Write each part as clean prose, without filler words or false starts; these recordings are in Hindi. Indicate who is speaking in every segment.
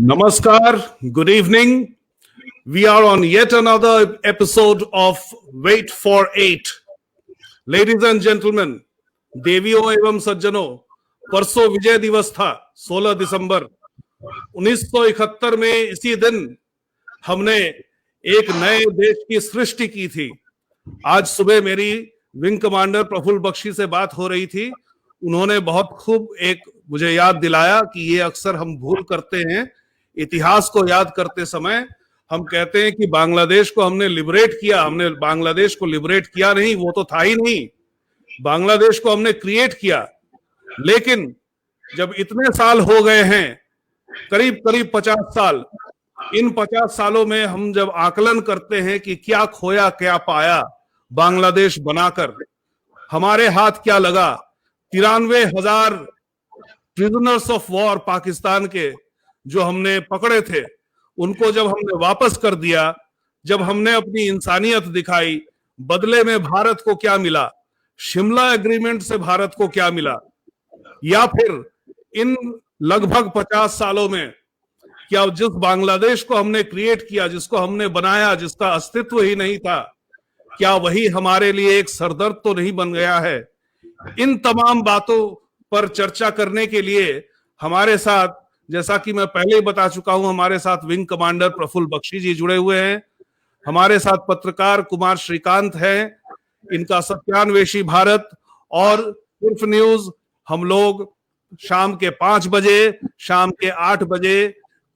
Speaker 1: Namaskar, good evening. We are on yet another episode of Wait for Eight. Ladies and gentlemen, देवियों एवं सज्जनों, परसों विजय दिवस था 16 दिसंबर 1971 में। इसी दिन हमने एक नए देश की सृष्टि की थी। आज सुबह मेरी विंग कमांडर प्रफुल्ल बख्शी से बात हो रही थी। उन्होंने बहुत खूब मुझे याद दिलाया कि ये अक्सर हम भूल करते हैं। इतिहास को याद करते समय हम कहते हैं कि बांग्लादेश को हमने लिबरेट किया। हमने बांग्लादेश को लिबरेट किया नहीं, वो तो था ही नहीं। बांग्लादेश को हमने क्रिएट किया। लेकिन जब इतने साल हो गए हैं, करीब 50 साल, इन 50 सालों में हम जब आकलन करते हैं कि क्या खोया क्या पाया बांग्लादेश बनाकर, हमारे हाथ क्या लगा। 93,000 प्रिजनर्स ऑफ वॉर पाकिस्तान के जो हमने पकड़े थे, उनको जब हमने वापस कर दिया, जब हमने अपनी इंसानियत दिखाई, बदले में भारत को क्या मिला? शिमला एग्रीमेंट से भारत को क्या मिला? या फिर इन लगभग 50 सालों में क्या जिस बांग्लादेश को हमने क्रिएट किया, जिसको हमने बनाया, जिसका अस्तित्व ही नहीं था, क्या वही हमारे लिए एक सरदर्द तो नहीं बन गया है? इन तमाम बातों पर चर्चा करने के लिए हमारे साथ, जैसा कि मैं पहले ही बता चुका हूं, हमारे साथ विंग कमांडर प्रफुल्ल बख्शी जी जुड़े हुए हैं। हमारे साथ पत्रकार कुमार श्रीकांत हैं। इनका सत्यान्वेषी भारत और सिर्फ न्यूज हम लोग शाम के 5 बजे, शाम के 8 बजे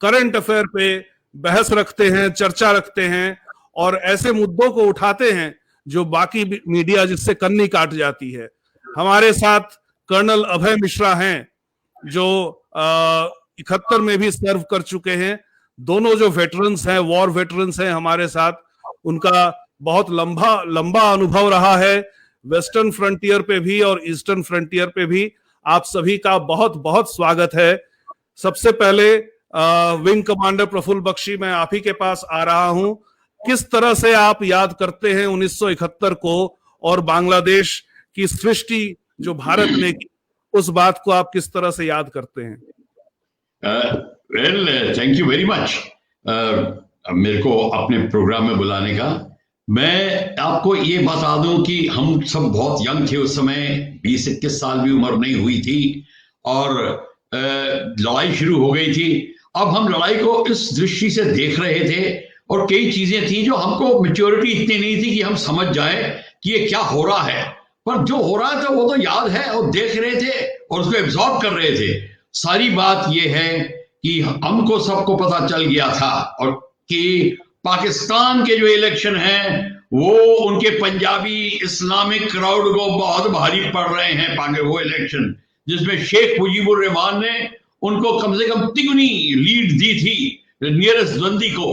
Speaker 1: करंट अफेयर पे बहस रखते हैं, चर्चा रखते हैं और ऐसे मुद्दों को उठाते हैं जो बाकी मीडिया जिससे कन्नी काट जाती है। हमारे साथ कर्नल अभय मिश्रा हैं जो 71 में भी सर्व कर चुके हैं। दोनों जो वेटरन्स हैं, वॉर वेटरन्स हैं हमारे साथ, उनका बहुत लंबा अनुभव रहा है वेस्टर्न फ्रंटियर पे भी और ईस्टर्न फ्रंटियर पे भी। आप सभी का बहुत बहुत स्वागत है। सबसे पहले विंग कमांडर प्रफुल्ल बख्शी, मैं आप ही के पास आ रहा हूं। किस तरह से आप याद करते हैं 1971 को और बांग्लादेश की सृष्टि जो भारत ने की, उस बात को आप किस तरह से याद करते हैं?
Speaker 2: थैंक यू वेरी मच मेरे को अपने प्रोग्राम में बुलाने का। मैं आपको ये बता दूं कि हम सब बहुत यंग थे उस समय, 20-21 साल भी उम्र नहीं हुई थी और लड़ाई शुरू हो गई थी। अब हम लड़ाई को इस दृष्टि से देख रहे थे और कई चीजें थी जो हमको मैच्योरिटी इतनी नहीं थी कि हम समझ जाए कि ये क्या हो रहा है, पर जो हो रहा था वो तो याद है और देख रहे थे और उसको एब्जॉर्ब कर रहे थे। सारी बात यह है कि हमको सबको पता चल गया था और कि पाकिस्तान के जो इलेक्शन हैं वो उनके पंजाबी इस्लामिक क्राउड को बहुत भारी पड़ रहे हैं। वो इलेक्शन जिसमें शेख मुजीबुर रहमान ने उनको कम से कम तिगुनी लीड दी थी नियरेस्ट द्वंदी को,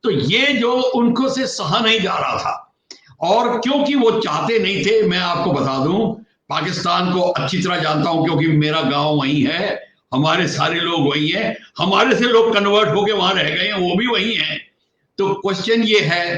Speaker 2: तो ये जो उनको से सहा नहीं जा रहा था। और क्योंकि वो चाहते नहीं थे, मैं आपको बता दूं, पाकिस्तान को अच्छी तरह जानता हूं क्योंकि मेरा गांव वहीं है, हमारे सारे लोग वहीं हैं, हमारे से लोग कन्वर्ट होके वहां रह गए हैं, वो भी वहीं हैं। तो क्वेश्चन ये है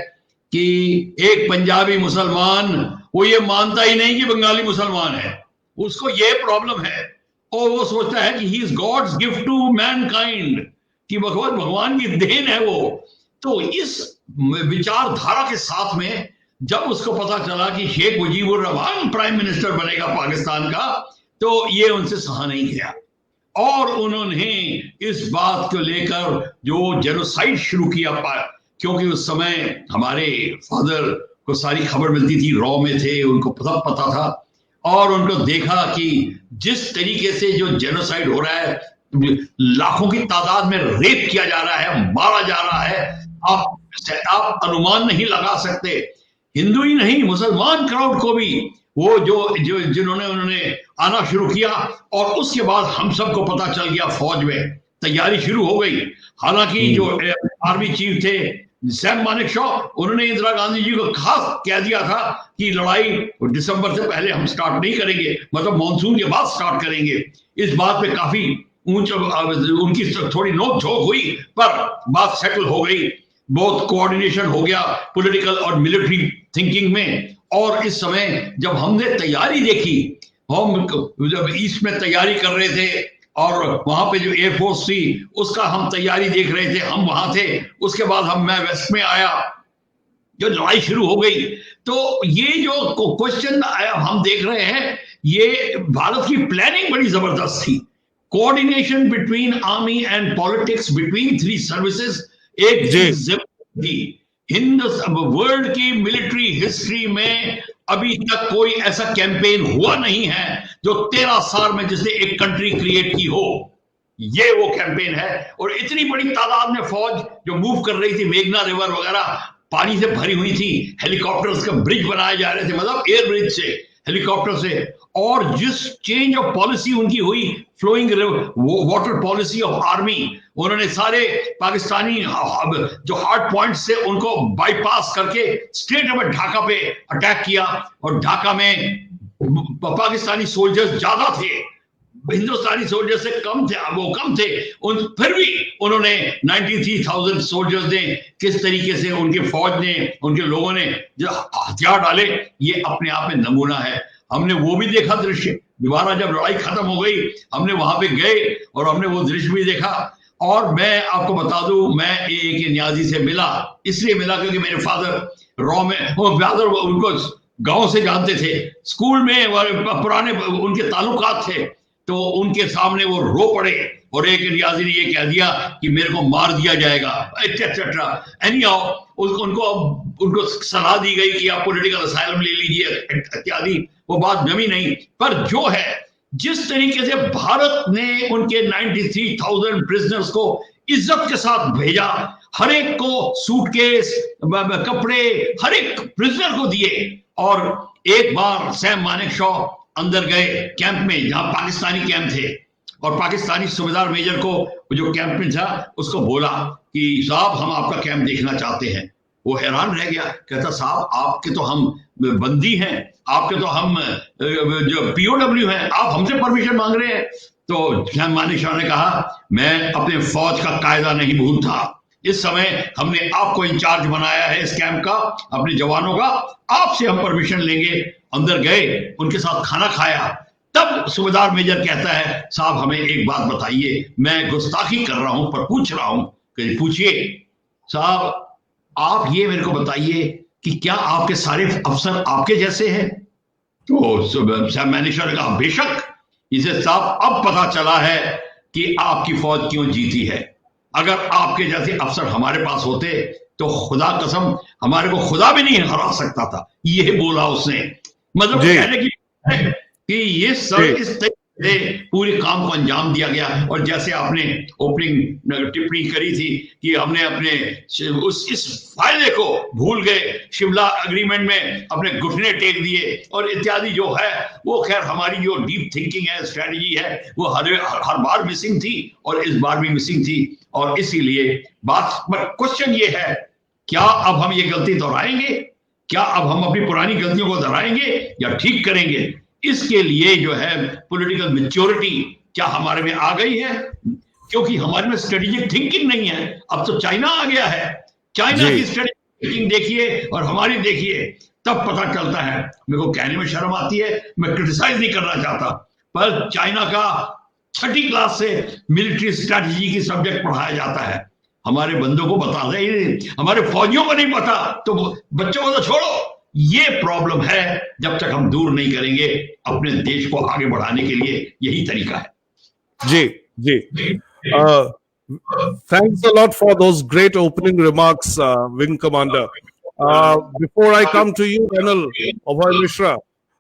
Speaker 2: कि एक पंजाबी मुसलमान वो ये मानता ही नहीं कि बंगाली मुसलमान है, उसको ये प्रॉब्लम है और वो सोचता है कि he is God's gift to mankind, कि भगवान की देन है वो। तो इस विचारधारा के साथ में जब उसको पता चला कि शेख मुजीबुर रहमान प्राइम मिनिस्टर बनेगा पाकिस्तान का, तो ये उनसे सहा नहीं गया और उन्होंने इस बात को लेकर जो जेनोसाइड शुरू किया, क्योंकि उस समय हमारे फादर को सारी खबर मिलती थी, रॉ में थे, उनको पता था और उनको देखा कि जिस तरीके से जो जेनोसाइड हो रहा है, लाखों की तादाद में रेप किया जा रहा है, मारा जा रहा है, आप अनुमान नहीं लगा सकते। हिंदू ही नहीं, मुसलमान क्राउड को भी वो जो जिन्होंने उन्होंने आना शुरू किया और उसके बाद हम सबको पता चल गया, फौज में तैयारी शुरू हो गई। हालांकि जो आर्मी चीफ थे सैम मानेकशॉ, उन्होंने इंदिरा गांधी जी को खास कह दिया था कि लड़ाई दिसंबर से पहले हम स्टार्ट नहीं करेंगे, मतलब मॉनसून के बाद स्टार्ट करेंगे। इस बात पे काफी उनकी थोड़ी नोक झोंक हुई, पर बात सेटल हो गई, बहुत कोऑर्डिनेशन हो गया पॉलिटिकल और मिलिट्री थिंकिंग में। और इस समय जब हमने तैयारी देखी, हम जब ईस्ट में तैयारी कर रहे थे और वहां पे जो एयरफोर्स थी उसका हम तैयारी देख रहे थे, हम वहां थे। उसके बाद मैं वेस्ट में आया, जो लड़ाई शुरू हो गई। तो ये जो क्वेश्चन हम देख रहे हैं, ये भारत की प्लानिंग बड़ी जबरदस्त थी। Coordination between army and politics, between three services, एक थी। हिंद वर्ल्ड की मिलिट्री हिस्ट्री में अभी तक कोई ऐसा कैंपेन हुआ नहीं है जो 13 साल में जिसने एक कंट्री क्रिएट की हो। ये वो कैंपेन है। और इतनी बड़ी तादाद में फौज जो मूव कर रही थी, मेघना रिवर वगैरह पानी से भरी हुई थी, हेलीकॉप्टर्स का ब्रिज बनाए जा रहे थे, मतलब एयर ब्रिज से, हेलीकॉप्टर से। और जिस चेंज ऑफ पॉलिसी उनकी हुई, flowing water policy of army, उन्होंने सारे पाकिस्तानी जो हार्ड पॉइंट से उनको बाईपास करके स्ट्रेट अवे ढाका पे अटैक किया। और ढाका में पाकिस्तानी सोल्जर्स ज्यादा थे, हिंदुस्तानी सोल्जर से कम थे, वो कम थे। फिर भी उन्होंने 93,000 सोल्जर्स ने किस तरीके से उनके फौज ने, उनके लोगों ने जो हथियार डाले, ये अपने आप में नमूना है। हमने वो भी देखा दृश्य, दोबारा जब लड़ाई खत्म हो गई हमने वहां पे गए और हमने वो दृश्य भी देखा। और मैं आपको बता दूं, मैं एक न्याजी से मिला, इसलिए मिला क्योंकि मेरे फादर रॉ में, वो फादर उनको गांव से जानते थे, स्कूल में पुराने उनके ताल्लुकात थे। तो उनके सामने वो रो पड़े और एक रियाजी ने ये कह दिया कि मेरे को मार दिया जाएगा, एक्सेट्रा। उनको सलाह दी गई कि आप पॉलिटिकल असाइलम ले लीजिए इत्यादि। वो बात जमी नहीं। पर जो है, जिस तरीके से भारत ने उनके 93,000 प्रिजनर्स को इज्जत के साथ भेजा, हर एक को सूटकेस, कपड़े, हर एक प्रिजनर को दिए। और एक बार सैम मानेकशॉ अंदर गए कैंप में, जहां पाकिस्तानी कैंप थे, और पाकिस्तानी सूबेदार मेजर को, जो कैंप में था, उसको बोला कि साहब हम आपका कैंप देखना चाहते हैं। वो हैरान रह गया, कहता साहब आपके तो हम बंदी हैं, आपके तो हम जो POW हैं, आप हमसे परमिशन मांग रहे हैं। तो सैम मानेकशॉ ने कहा मैं अपने फौज का कायदा नहीं भूलता, इस समय हमने आपको इंचार्ज बनाया है इस कैंप का, अपने जवानों का, आपसे हम परमिशन लेंगे। अंदर गए, उनके साथ खाना खाया। तब सूबेदार मेजर कहता है साहब हमें एक बात बताइए, मैं गुस्ताखी कर रहा हूं पर पूछ रहा हूं। कि पूछिए साहब, आप ये मेरे को बताइए कि क्या आपके सारे अफसर आपके जैसे हैं? तो सैम मानेकशॉ ने कहा बेशक। इसे साहब अब पता चला है कि आपकी फौज क्यों जीती है। अगर आपके जैसे अफसर हमारे पास होते तो खुदा कसम हमारे को खुदा भी नहीं हरा सकता था। ये बोला उसने। मतलब कहने की कि ये सब इस तरीके से पूरे काम को अंजाम दिया गया। और जैसे आपने ओपनिंग टिप्पणी करी थी कि हमने अपने इस फायदे को भूल गए, शिमला एग्रीमेंट में अपने घुटने टेक दिए और इत्यादि, जो है वो खैर हमारी जो डीप थिंकिंग है, स्ट्रेटजी है, वो हर बार मिसिंग थी और इस बार भी मिसिंग थी। और इसीलिए बात, क्वेश्चन ये है, क्या अब हम ये गलती दोहराएंगे? क्या अब हम अपनी पुरानी गलतियों को दोहराएंगे या ठीक करेंगे? इसके लिए जो है पॉलिटिकल मैच्योरिटी क्या हमारे में आ गई है? क्योंकि हमारे में स्ट्रेटेजिक थिंकिंग नहीं है। अब तो चाइना आ गया है, चाइना की स्ट्रेटेजिक थिंकिंग देखिए और हमारी देखिए, तब पता चलता है। मेरे को कहने में शर्म आती है, मैं क्रिटिसाइज नहीं करना चाहता, पर चाइना का 6ठी क्लास से मिलिट्री स्ट्रेटजी की सब्जेक्ट पढ़ाया जाता है। हमारे बंदों को बता रहे, हमारे फौजियों को नहीं पता, तो बच्चों को तो छोड़ो। ये प्रॉब्लम है। जब तक हम दूर नहीं करेंगे अपने देश को आगे बढ़ाने के लिए, यही तरीका है।
Speaker 1: जी thanks a lot for those great opening remarks, Wing Commander. Before I come to you, Colonel Abhay Mishra,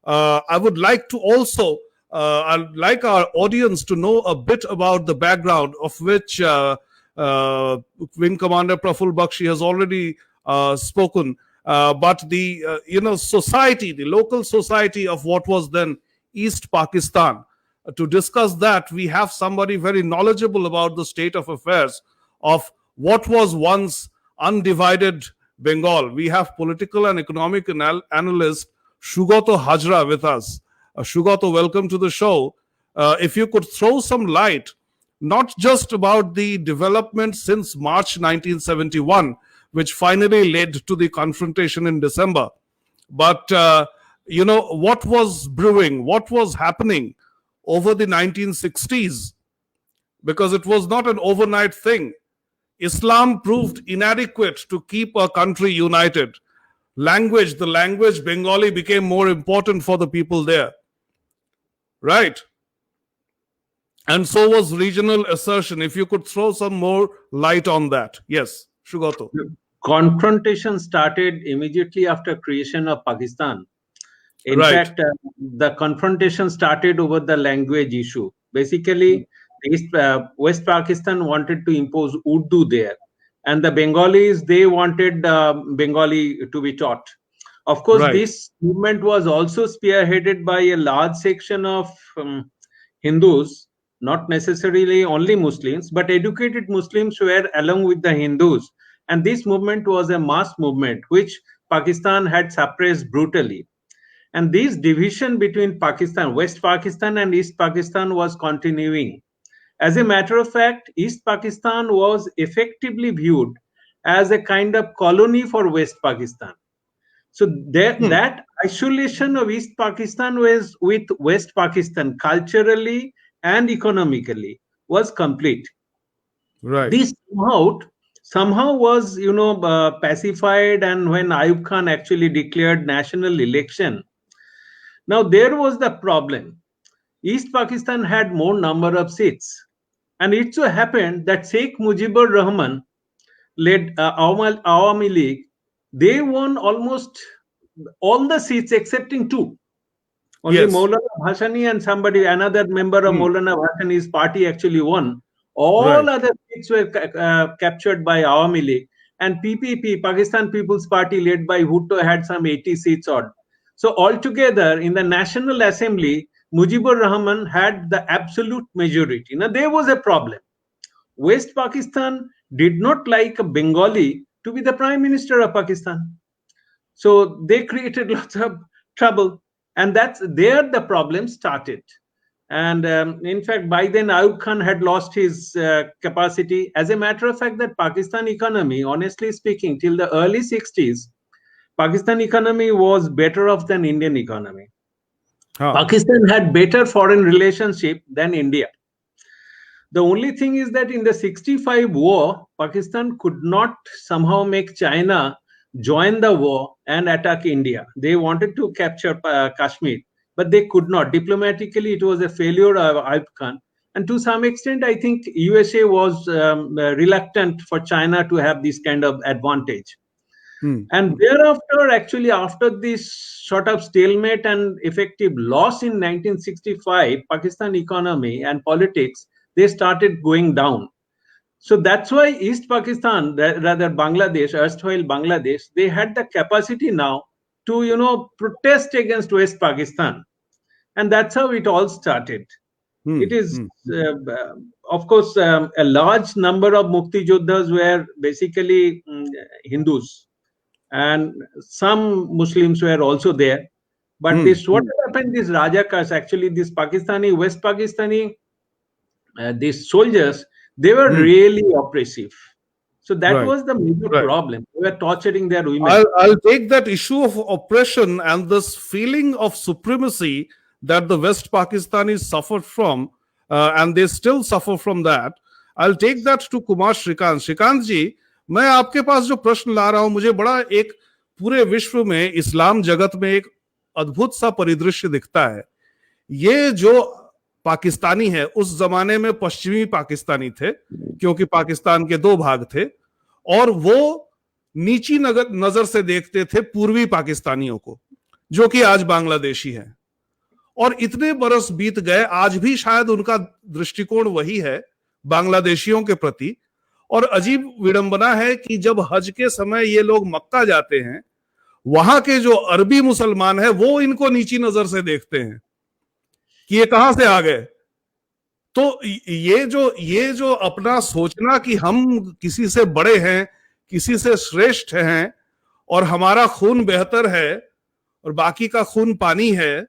Speaker 1: I would like to also I'd like our audience to know a bit about the background of which Wing Commander Praful Bakshi has already spoken. But the society, the local society of what was then East Pakistan. To discuss that, we have somebody very knowledgeable about the state of affairs of what was once undivided Bengal. We have political and economic analyst Shugato Hajra with us. Shugato, welcome to the show. If you could throw some light, not just about the development since March 1971, which finally led to the confrontation in December. But, what was brewing, what was happening over the 1960s because it was not an overnight thing. Islam proved inadequate to keep a country united. The language Bengali became more important for the people there. Right? And so was regional assertion. If you could throw some more light on that. Yes, Shugato.
Speaker 3: Confrontation started immediately after creation of Pakistan. In
Speaker 1: Right.
Speaker 3: fact, the confrontation started over the language issue. Basically, West Pakistan wanted to impose Urdu there, and the Bengalis, they wanted Bengali to be taught. Of course,
Speaker 1: Right.
Speaker 3: this movement was also spearheaded by a large section of Hindus, not necessarily only Muslims, but educated Muslims were along with the Hindus. And this movement was a mass movement, which Pakistan had suppressed brutally. And this division between Pakistan, West Pakistan and East Pakistan was continuing. As a matter of fact, East Pakistan was effectively viewed as a kind of colony for West Pakistan. So that isolation of East Pakistan was with West Pakistan culturally and economically was complete.
Speaker 1: Right.
Speaker 3: This somehow was, pacified, and when Ayub Khan actually declared national election. Now there was the problem. East Pakistan had more number of seats, and it so happened that Sheikh Mujibur Rahman led Awami League. They won almost all the seats excepting two. Only
Speaker 1: Yes.
Speaker 3: Maulana Bhashani and another member of Maulana Bhashani's party actually won. All
Speaker 1: Right.
Speaker 3: other seats were captured by Awami League, and PPP, Pakistan People's Party, led by Bhutto, had some 80 seats odd. So altogether, in the National Assembly, Mujibur Rahman had the absolute majority. Now there was a problem. West Pakistan did not like a Bengali to be the Prime Minister of Pakistan. So they created lots of trouble, and that's there the problem started. And in fact, by then Ayub Khan had lost his capacity. As a matter of fact, that Pakistan economy, honestly speaking, till the early 60s, Pakistan economy was better off than Indian economy. Pakistan had better foreign relationship than India. The only thing is that in the 65 war, Pakistan could not somehow make China join the war and attack India. They wanted to capture Kashmir, but they could not. Diplomatically, it was a failure of Ayub Khan. And to some extent, I think USA was reluctant for China to have this kind of advantage. And thereafter, actually, after this sort of stalemate and effective loss in 1965, Pakistan economy and politics, they started going down. So that's why East Pakistan, rather Bangladesh, erstwhile Bangladesh, they had the capacity now to, protest against West Pakistan. And that's how it all started. It is, of course, a large number of Mukti Joddhas were basically Hindus. And some Muslims were also there. But what happened, these Rajakas, actually, this Pakistani, West Pakistani, these soldiers, they were really oppressive. So that was the major problem. They were torturing their women.
Speaker 1: I'll take that issue of oppression and this feeling of supremacy that the West Pakistanis suffered from, and they still suffer from that. I'll take that to Kumar Shrikant. Shrikant ji, मैं आपके पास जो प्रश्न ला रहा हूं, मुझे बड़ा एक पूरे विश्व में इस्लाम जगत में एक अद्भुत सा परिदृश्य दिखता है. ये जो पाकिस्तानी है, उस जमाने में पश्चिमी पाकिस्तानी थे, क्योंकि पाकिस्तान के दो भाग थे, और वो नीची नजर से देखते थे पूर्वी पाकिस्तानियों को, जो कि आज बांग्लादेशी हैं. और इतने बरस बीत गए, आज भी शायद उनका दृष्टिकोण वही है बांग्लादेशियों के प्रति. और अजीब विडंबना है कि जब हज के समय ये लोग मक्का जाते हैं, वहां के जो अरबी मुसलमान है वो इनको नीची नजर से देखते हैं कि ये कहां से आ गए. तो ये जो अपना सोचना कि हम किसी से बड़े हैं, किसी से श्रेष्ठ हैं, और हमारा खून बेहतर है और बाकी का खून पानी है,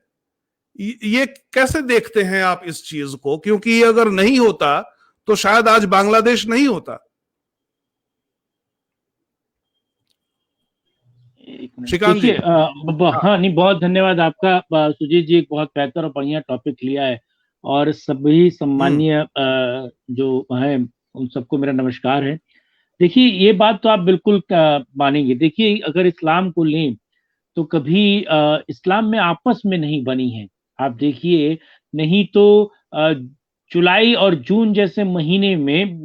Speaker 1: ये कैसे देखते हैं आप इस चीज को? क्योंकि ये अगर नहीं होता तो शायद आज बांग्लादेश नहीं होता. श्रीकांत जी.
Speaker 4: हाँ, नहीं, बहुत धन्यवाद आपका सुजीत जी. एक बहुत बेहतर और बढ़िया टॉपिक लिया है, और सभी सम्मानीय जो हैं उन सबको मेरा नमस्कार है। देखिए, ये बात तो आप बिल्कुल मानेंगे। देखिए, अगर इस्लाम को लें तो कभी इस्लाम में आपस में नहीं बनी है। आप देखिए, नहीं तो जुलाई और जून जैसे महीने में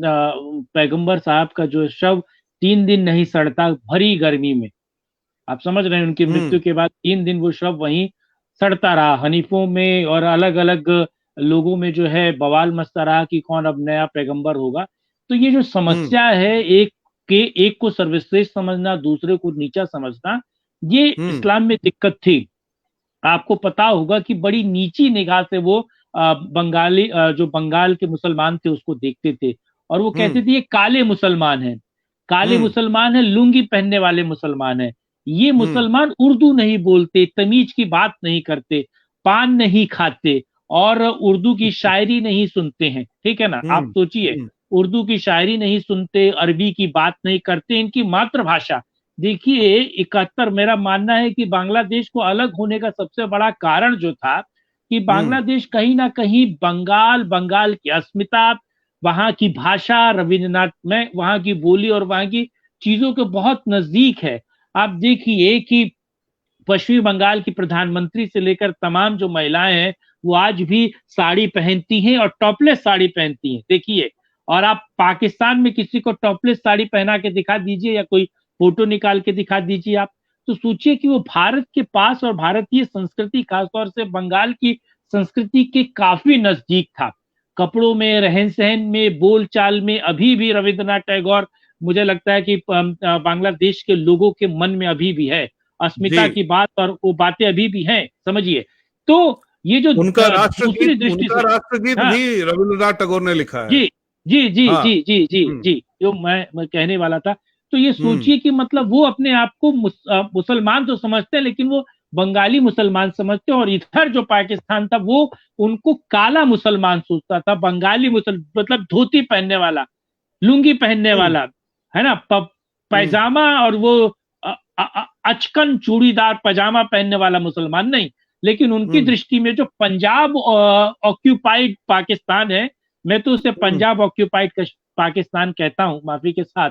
Speaker 4: पैगंबर साहब का जो शव 3 दिन नहीं सड़ता भरी गर्मी में। आप समझ रहे हैं, उनकी मृत्यु के बाद 3 दिन वो शव वहीं सड़ता रहा। हनीफों में और अलग अलग लोगों में जो है बवाल मचता रहा कि कौन अब नया पैगंबर होगा। तो ये जो समस्या है, एक को सर्वश्रेष्ठ समझना, दूसरे को नीचा समझना, ये इस्लाम में दिक्कत थी। आपको पता होगा कि बड़ी नीची निगाह से वो बंगाली जो बंगाल के मुसलमान थे उसको देखते थे, और वो कहते थे ये काले मुसलमान हैं, काले मुसलमान हैं, लुंगी पहनने वाले मुसलमान हैं। ये मुसलमान उर्दू नहीं बोलते, तमीज की बात नहीं करते, पान नहीं खाते और उर्दू की शायरी नहीं सुनते हैं। ठीक है ना? आप सोचिए, उर्दू की शायरी नहीं सुनते, अरबी की बात नहीं करते, इनकी मातृभाषा। देखिए, 71 मेरा मानना है कि बांग्लादेश को अलग होने का सबसे बड़ा कारण जो था कि बांग्लादेश कहीं ना कहीं बंगाल की अस्मिता, वहां की भाषा, रविन्द्रनाथ में वहां की बोली और वहां की चीजों के बहुत नजदीक है। आप देखिए कि पश्चिमी बंगाल की प्रधानमंत्री से लेकर तमाम जो महिलाएं हैं वो आज भी साड़ी पहनती हैं और टॉपलेस साड़ी पहनती हैं। देखिए, और आप पाकिस्तान में किसी को टॉपलेस साड़ी पहना के दिखा दीजिए या कोई फोटो निकाल के दिखा दीजिए आप, तो सोचिए कि वो भारत के पास और भारतीय संस्कृति, खासतौर से बंगाल की संस्कृति के काफी नजदीक था। कपड़ों में, रहन सहन में, बोल चाल में अभी भी रविन्द्रनाथ टैगोर, मुझे लगता है कि बांग्लादेश के लोगों के मन में अभी भी है अस्मिता की बात, और वो बातें अभी भी हैं, समझिए। तो ये जो
Speaker 1: उनका
Speaker 4: दूसरी दृष्टि से
Speaker 1: राष्ट्रगीत भी रविन्द्रनाथ टैगोर ने लिखा है।
Speaker 4: जी जी जी जी जी जी जी, जो मैं कहने वाला था। तो ये सोचिए कि मतलब वो अपने आप को मुसलमान तो समझते हैं, लेकिन वो बंगाली मुसलमान समझते हैं, और इधर जो पाकिस्तान था वो उनको काला मुसलमान सोचता था। बंगाली मतलब धोती पहनने वाला, लुंगी पहनने वाला, है ना, पैजामा और वो अचकन चूड़ीदार पजामा पहनने वाला मुसलमान नहीं। लेकिन उनकी दृष्टि में जो पंजाब ऑक्यूपाइड पाकिस्तान है, मैं तो उसे पंजाब ऑक्यूपाइड पाकिस्तान कहता हूं, माफी के साथ,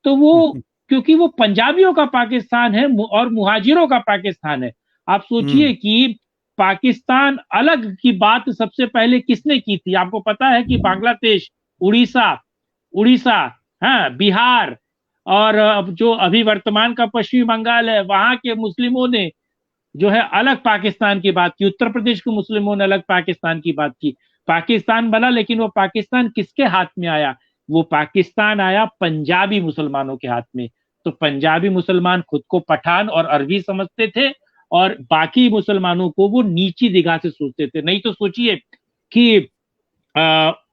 Speaker 4: तो वो क्योंकि वो पंजाबियों का पाकिस्तान है और मुहाजिरों का पाकिस्तान है। आप सोचिए कि पाकिस्तान अलग की बात सबसे पहले किसने की थी? आपको पता है कि बांग्लादेश, उड़ीसा, हाँ, बिहार और जो अभी वर्तमान का पश्चिमी बंगाल है, वहां के मुस्लिमों ने जो है अलग पाकिस्तान की बात की। उत्तर प्रदेश के मुस्लिमों ने अलग पाकिस्तान की बात की। पाकिस्तान बना, लेकिन वो पाकिस्तान किसके हाथ में आया? वो पाकिस्तान आया पंजाबी मुसलमानों के हाथ में। तो पंजाबी मुसलमान खुद को पठान और अरबी समझते थे, और बाकी मुसलमानों को वो नीची निगाह से सोचते थे। नहीं तो सोचिए कि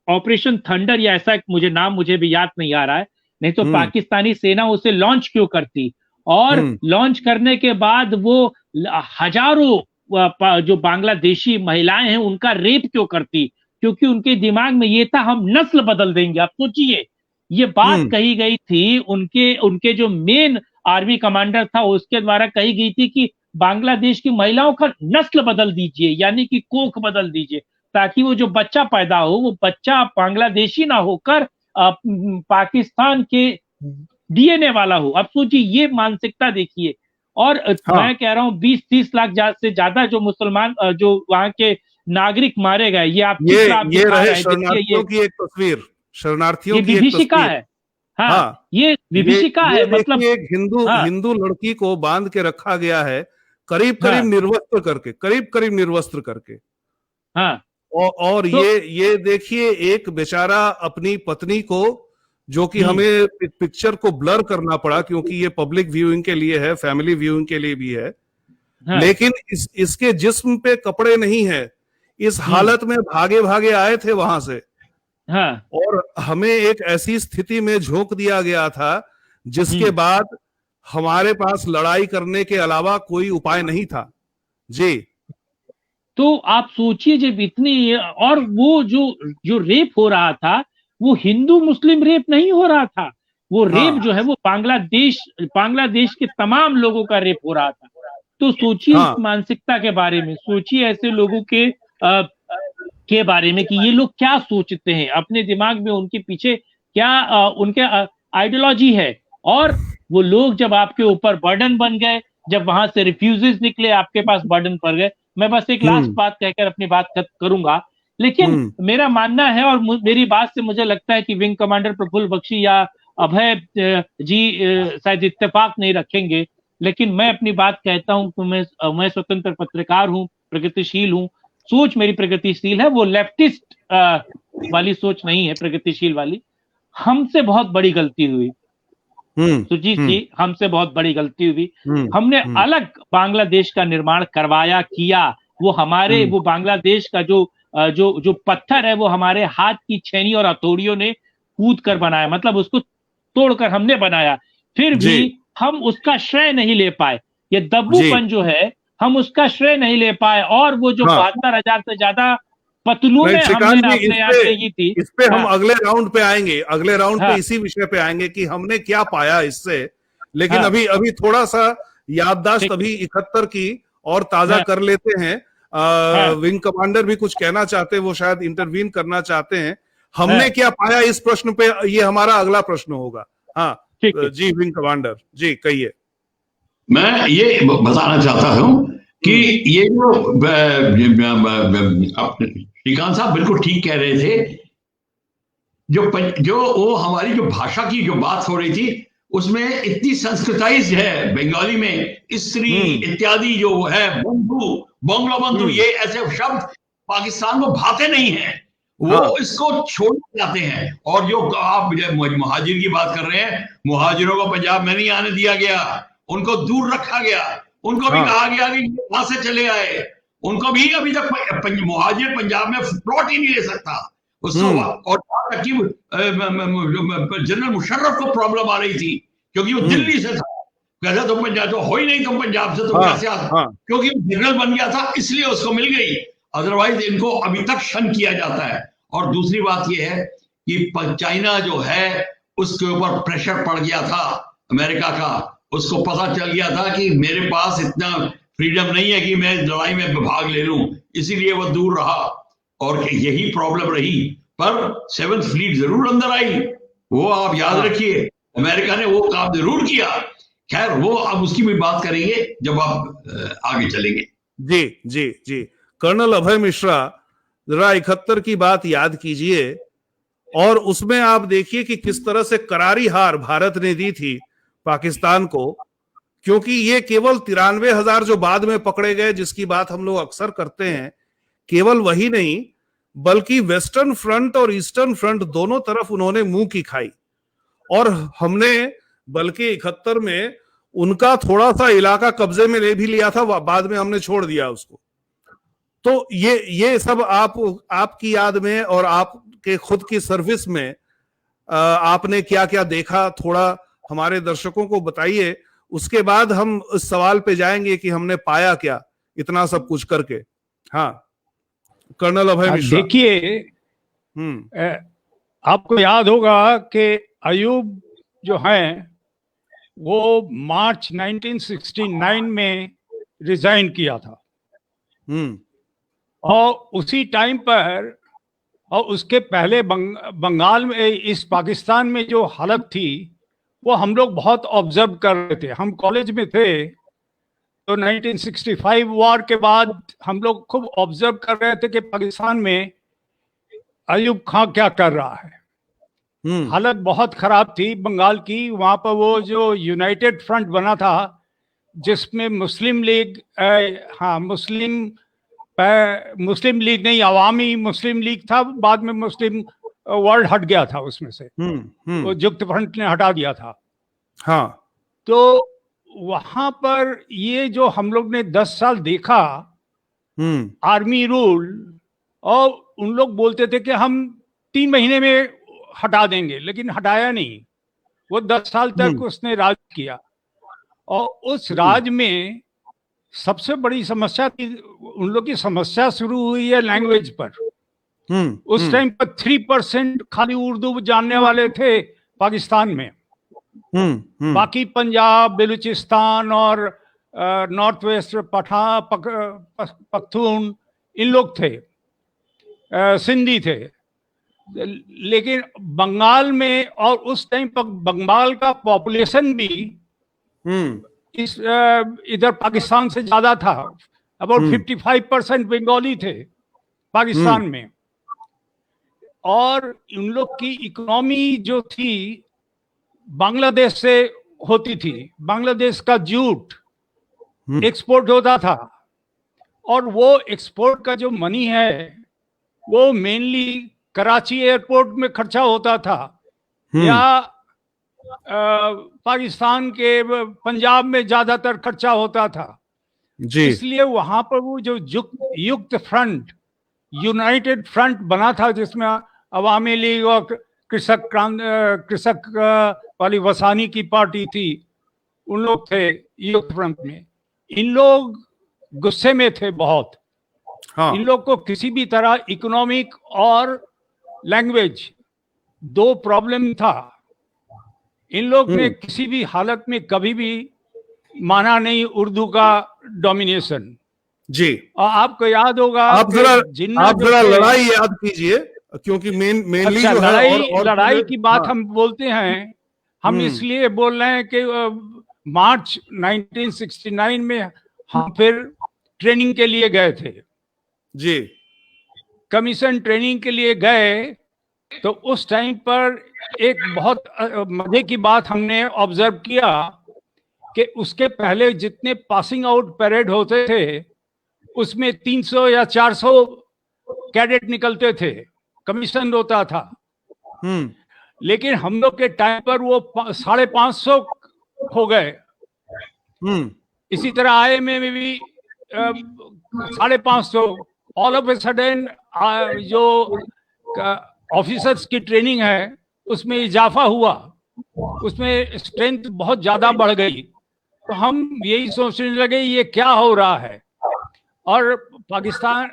Speaker 4: ऑपरेशन थंडर या ऐसा मुझे भी याद नहीं आ रहा है, नहीं तो पाकिस्तानी सेना उसे लॉन्च क्यों करती, और लॉन्च करने के बाद वो हजारों जो बांग्लादेशी महिलाएं हैं उनका रेप क्यों करती? क्योंकि उनके दिमाग में ये था हम नस्ल बदल देंगे। आप सोचिए, ये बात कही गई थी, उनके जो मेन आर्मी कमांडर था उसके द्वारा कही गई थी कि बांग्लादेश की महिलाओं का नस्ल बदल दीजिए, यानी कि कोख बदल दीजिए, ताकि वो जो बच्चा पैदा हो वो बच्चा बांग्लादेशी ना होकर पाकिस्तान के डीएनए वाला हो। अब सोचिए, ये मानसिकता देखिए। और मैं कह रहा हूँ 20-30 लाख से ज्यादा जो मुसलमान जो वहां के नागरिक मारे गए, ये आप
Speaker 1: ये रहे शरणार्थियों की एक तस्वीर, शरणार्थियों की एक
Speaker 4: विभीषिका
Speaker 1: तस्वीर
Speaker 4: है। हाँ, ये विभीषिका है। मतलब
Speaker 1: एक हिंदू लड़की को बांध के रखा गया है, करीब निर्वस्त्र करके।
Speaker 4: हाँ,
Speaker 1: और
Speaker 4: तो,
Speaker 1: ये देखिए, एक बेचारा अपनी पत्नी को, जो कि हमें पिक्चर को ब्लर करना पड़ा क्योंकि ये पब्लिक व्यूइंग के लिए है, फैमिली व्यूइंग के लिए भी है,
Speaker 4: हाँ,
Speaker 1: लेकिन इसके जिस्म पे कपड़े नहीं है, इस हालत में भागे भागे आए थे वहां से।
Speaker 4: हाँ,
Speaker 1: और हमें एक ऐसी स्थिति में झोंक दिया गया था जिसके बाद हमारे पास लड़ाई करने के अलावा कोई उपाय नहीं था। जी,
Speaker 4: तो आप सोचिए, जब इतनी, और वो जो रेप हो रहा था वो हिंदू मुस्लिम रेप नहीं हो रहा था, वो रेप जो है वो बांग्लादेश के तमाम लोगों का रेप हो रहा था। तो सोचिए इस मानसिकता के बारे में, सोचिए ऐसे लोगों के के बारे में कि ये लोग क्या सोचते हैं, अपने दिमाग में उनके पीछे क्या उनके आइडियोलॉजी है। और वो लोग जब आपके ऊपर बर्डन बन गए, जब वहां से रिफ्यूजेस निकले, आपके पास बर्डन पड़ गए। मैं बस एक लास्ट बात कहकर अपनी बात खत्म करूंगा। लेकिन मेरा मानना है, और मेरी बात से मुझे लगता है कि विंग कमांडर प्रफुल्ल बख्शी या अभय जी शायद इत्तेफाक नहीं रखेंगे, लेकिन मैं अपनी बात कहता हूं कि मैं स्वतंत्र पत्रकार हूं, प्रगतिशील हूं, सोच मेरी प्रगतिशील है, वो लेफ्टिस्ट वाली सोच नहीं है, प्रगतिशील वाली। हमसे बहुत बड़ी गलती हुई सुजीत जी, हमसे बहुत बड़ी गलती हुई। हमने अलग बांग्लादेश का निर्माण करवाया, किया। वो हमारे वो बांग्लादेश का जो पत्थर है, वो हमारे हाथ की छेनी और हथौड़ियों ने कूद कर बनाया, मतलब उसको तोड़कर हमने बनाया। फिर भी हम उसका श्रेय नहीं ले पाए। ये दब्बूपन जो है, हम उसका श्रेय नहीं ले पाए। और वो जो 72,000 से ज्यादा पतलू में हमने अपने यहाँ की थी,
Speaker 1: इस पे हम अगले राउंड पे आएंगे, अगले राउंड पे इसी विषय पे आएंगे कि हमने क्या पाया इससे। लेकिन अभी थोड़ा सा याददाश्त अभी 71 की और ताजा कर लेते हैं। विंग कमांडर भी कुछ कहना चाहते हैं, वो शायद इंटरवीन करना चाहते हैं। हमने क्या पाया इस प्रश्न पे, ये हमारा अगला प्रश्न होगा। हाँ जी, विंग कमांडर जी कहिए।
Speaker 2: मैं ये बताना चाहता हूं कि ये जो श्रीकांत साहब बिल्कुल ठीक कह रहे थे। जो वो हमारी जो भाषा की जो बात हो रही थी, उसमें इतनी संस्कृताइज है बंगाली में, स्त्री इत्यादि जो है, बंधु, बंगला बंधु, ये ऐसे शब्द पाकिस्तान को भाते नहीं हैं। वो इसको छोड़ जाते हैं। और जो आप मुहाजिर की बात कर रहे हैं, मुहाजिरों को पंजाब में नहीं आने दिया गया, उनको दूर रखा गया। उनको भी कहा गया कि वहां से चले आए। उनको भी अभी तक मुहाजिर पंजाब में प्लॉट ही नहीं ले सकता उसको। और जनरल मुशर्रफ को प्रॉब्लम आ रही थी, क्योंकि वो दिल्ली से था। कहता तुम पंजाब तो हो ही नहीं, तुम पंजाब से तो कैसे आता? क्योंकि जनरल बन गया था, इसलिए उसको मिल गई। अदरवाइज इनको अभी तक शन किया जाता है। और दूसरी बात यह है कि चाइना जो है, उसके ऊपर प्रेशर पड़ गया था अमेरिका का। उसको पता चल गया था कि मेरे पास इतना फ्रीडम नहीं है कि मैं लड़ाई में भाग ले लूं, इसीलिए वो दूर रहा। और यही प्रॉब्लम रही। पर 7th फ्लीट जरूर अंदर आई, वो आप याद रखिए। अमेरिका ने वो काम जरूर किया। खैर, वो अब उसकी भी बात करेंगे जब आप आगे चलेंगे।
Speaker 1: जी जी जी, कर्नल अभय मिश्रा, जरा 71 की बात याद कीजिए, और उसमें आप देखिए कि किस तरह से करारी हार भारत ने दी थी पाकिस्तान को। क्योंकि ये केवल 93,000 जो बाद में पकड़े गए, जिसकी बात हम लोग अक्सर करते हैं, केवल वही नहीं, बल्कि वेस्टर्न फ्रंट और ईस्टर्न फ्रंट दोनों तरफ उन्होंने मुंह की खाई। और हमने बल्कि 71 में उनका थोड़ा सा इलाका कब्जे में ले भी लिया था, बाद में हमने छोड़ दिया उसको। तो ये सब आपकी याद में और आपके खुद की सर्विस में आपने क्या क्या देखा, थोड़ा हमारे दर्शकों को बताइए। उसके बाद हम इस सवाल पे जाएंगे कि हमने पाया क्या इतना सब कुछ करके। हाँ, कर्नल अभय मिश्रा।
Speaker 5: देखिए, आपको याद होगा कि अयूब जो हैं वो मार्च 1969 में रिजाइन किया था। और उसी टाइम पर, और उसके पहले बंगाल में, इस पाकिस्तान में जो हालत थी, वो हम लोग बहुत ऑब्जर्व कर रहे थे। हम कॉलेज में थे तो 1965 वॉर के बाद हम लोग खूब ऑब्जर्व कर रहे थे कि पाकिस्तान में अयूब खां क्या कर रहा है। हालत बहुत खराब थी बंगाल की। वहां पर वो जो यूनाइटेड फ्रंट बना था, जिसमें मुस्लिम लीग, मुस्लिम लीग नहीं, अवामी मुस्लिम लीग था, बाद में मुस्लिम वर्ल्ड हट गया था उसमें से। वो युक्त फ्रंट ने हटा दिया था।
Speaker 1: हाँ,
Speaker 5: तो वहां पर ये जो हम लोग ने 10 साल देखा आर्मी रूल, और उन लोग बोलते थे कि हम 3 महीने में हटा देंगे, लेकिन हटाया नहीं। वो 10 साल तक उसने राज किया। और उस राज में सबसे बड़ी समस्या थी, उन लोग की समस्या शुरू हुई है लैंग्वेज पर। उस टाइम पर 3% खाली उर्दू जानने वाले थे पाकिस्तान में। बाकी पंजाब, बलूचिस्तान और नॉर्थ वेस्ट पख्तून, इन लोग थे। सिंधी थे। लेकिन बंगाल में, और उस टाइम पर बंगाल का पॉपुलेशन भी इस इधर पाकिस्तान से ज्यादा था। अबाउट 55% बंगाली थे पाकिस्तान में। और उन लोग की इकोनॉमी जो थी बांग्लादेश से होती थी। बांग्लादेश का जूट एक्सपोर्ट होता था, और वो एक्सपोर्ट का जो मनी है वो मेनली कराची एयरपोर्ट में खर्चा होता था, या पाकिस्तान के पंजाब में ज्यादातर खर्चा होता था
Speaker 1: जी।
Speaker 5: इसलिए वहां पर वो जो युक्त फ्रंट, यूनाइटेड फ्रंट बना था, जिसमें अवामी लीग और कृषक वाली वसानी की पार्टी थी, उन लोग थे युक्त फ्रंट में। इन लोग गुस्से में थे बहुत।
Speaker 1: हाँ।
Speaker 5: इन लोग को किसी भी तरह इकोनॉमिक और लैंग्वेज दो प्रॉब्लम था। इन लोग ने किसी भी हालत में कभी भी माना नहीं उर्दू का डोमिनेशन।
Speaker 1: जी।
Speaker 5: और आपको याद होगा,
Speaker 1: आप जरा लड़ाई याद कीजिए, क्योंकि मेनली
Speaker 5: अच्छा,
Speaker 1: जो है
Speaker 5: लड़ाई की बात
Speaker 1: हाँ।
Speaker 5: हम बोलते हैं। हम इसलिए बोल रहे हैं कि मार्च 1969 में हम फिर ट्रेनिंग के लिए गए थे
Speaker 1: जी।
Speaker 5: कमीशन ट्रेनिंग के लिए गए। तो उस टाइम पर एक बहुत मजे की बात हमने ऑब्जर्व किया कि उसके पहले जितने पासिंग आउट परेड होते थे उसमें 300 या 400 कैडेट निकलते थे, कमीशन होता था। लेकिन हम लोग के टाइम पर वो 550 हो गए। इसी तरह आए में भी 550। ऑल ऑफ ए सडन जो ऑफिसर्स की ट्रेनिंग है उसमें इजाफा हुआ, उसमें स्ट्रेंथ बहुत ज्यादा बढ़ गई। तो हम यही सोचने लगे ये क्या हो रहा है। और पाकिस्तान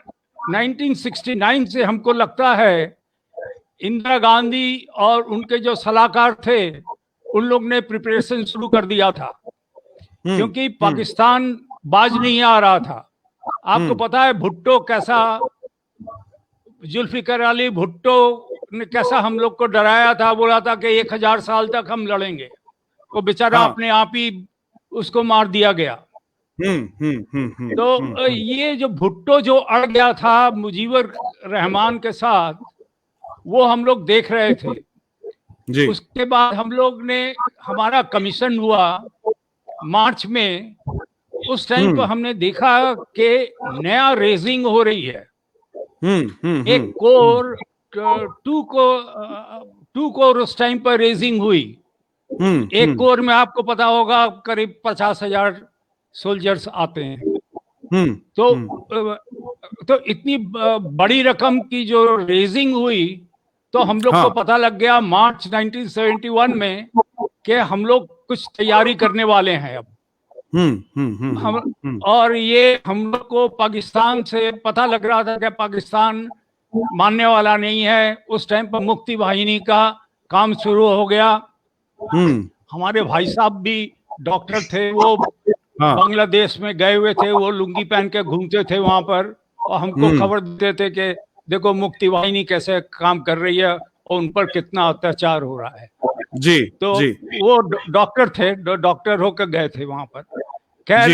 Speaker 5: 1969 से हमको लगता है इंदिरा गांधी और उनके जो सलाहकार थे उन लोग ने प्रिपरेशन शुरू कर दिया था, क्योंकि पाकिस्तान बाज नहीं आ रहा था। आपको पता है भुट्टो कैसा, जुल्फिकर अली भुट्टो ने कैसा हम लोग को डराया था, बोला था कि 1000 साल तक हम लड़ेंगे। वो बेचारा अपने आप ही उसको मार दिया गया। तो ये जो भुट्टो जो अड़ गया था मुजीबर रहमान के साथ, वो हम लोग देख रहे थे
Speaker 1: जी।
Speaker 5: उसके बाद हम लोग ने, हमारा कमीशन हुआ मार्च में। उस टाइम पर हमने देखा कि नया रेजिंग हो रही है। एक कोर, टू कोर उस टाइम पर रेजिंग हुई। एक कोर में आपको पता होगा करीब 50,000 सोल्जर्स आते हैं। तो इतनी बड़ी रकम की जो रेजिंग हुई, तो हम लोग को पता लग गया मार्च 1971 में कि हम लोग कुछ तैयारी करने वाले हैं अब। और ये हम लोग को पाकिस्तान से पता लग रहा था कि पाकिस्तान मानने वाला नहीं है। उस टाइम पर मुक्ति वाहिनी का काम शुरू हो गया। हमारे भाई साहब भी डॉक्टर थे, वो बांग्लादेश में गए हुए थे, वो लुंगी पहन के घूमते थे वहां पर, और हमको खबर देते थे कि देखो मुक्ति वाहिनी कैसे काम कर रही है और उन पर कितना अत्याचार हो रहा है।
Speaker 1: जी।
Speaker 5: तो
Speaker 1: जी।
Speaker 5: वो डॉक्टर थे, डॉक्टर होकर गए थे वहां पर। खैर,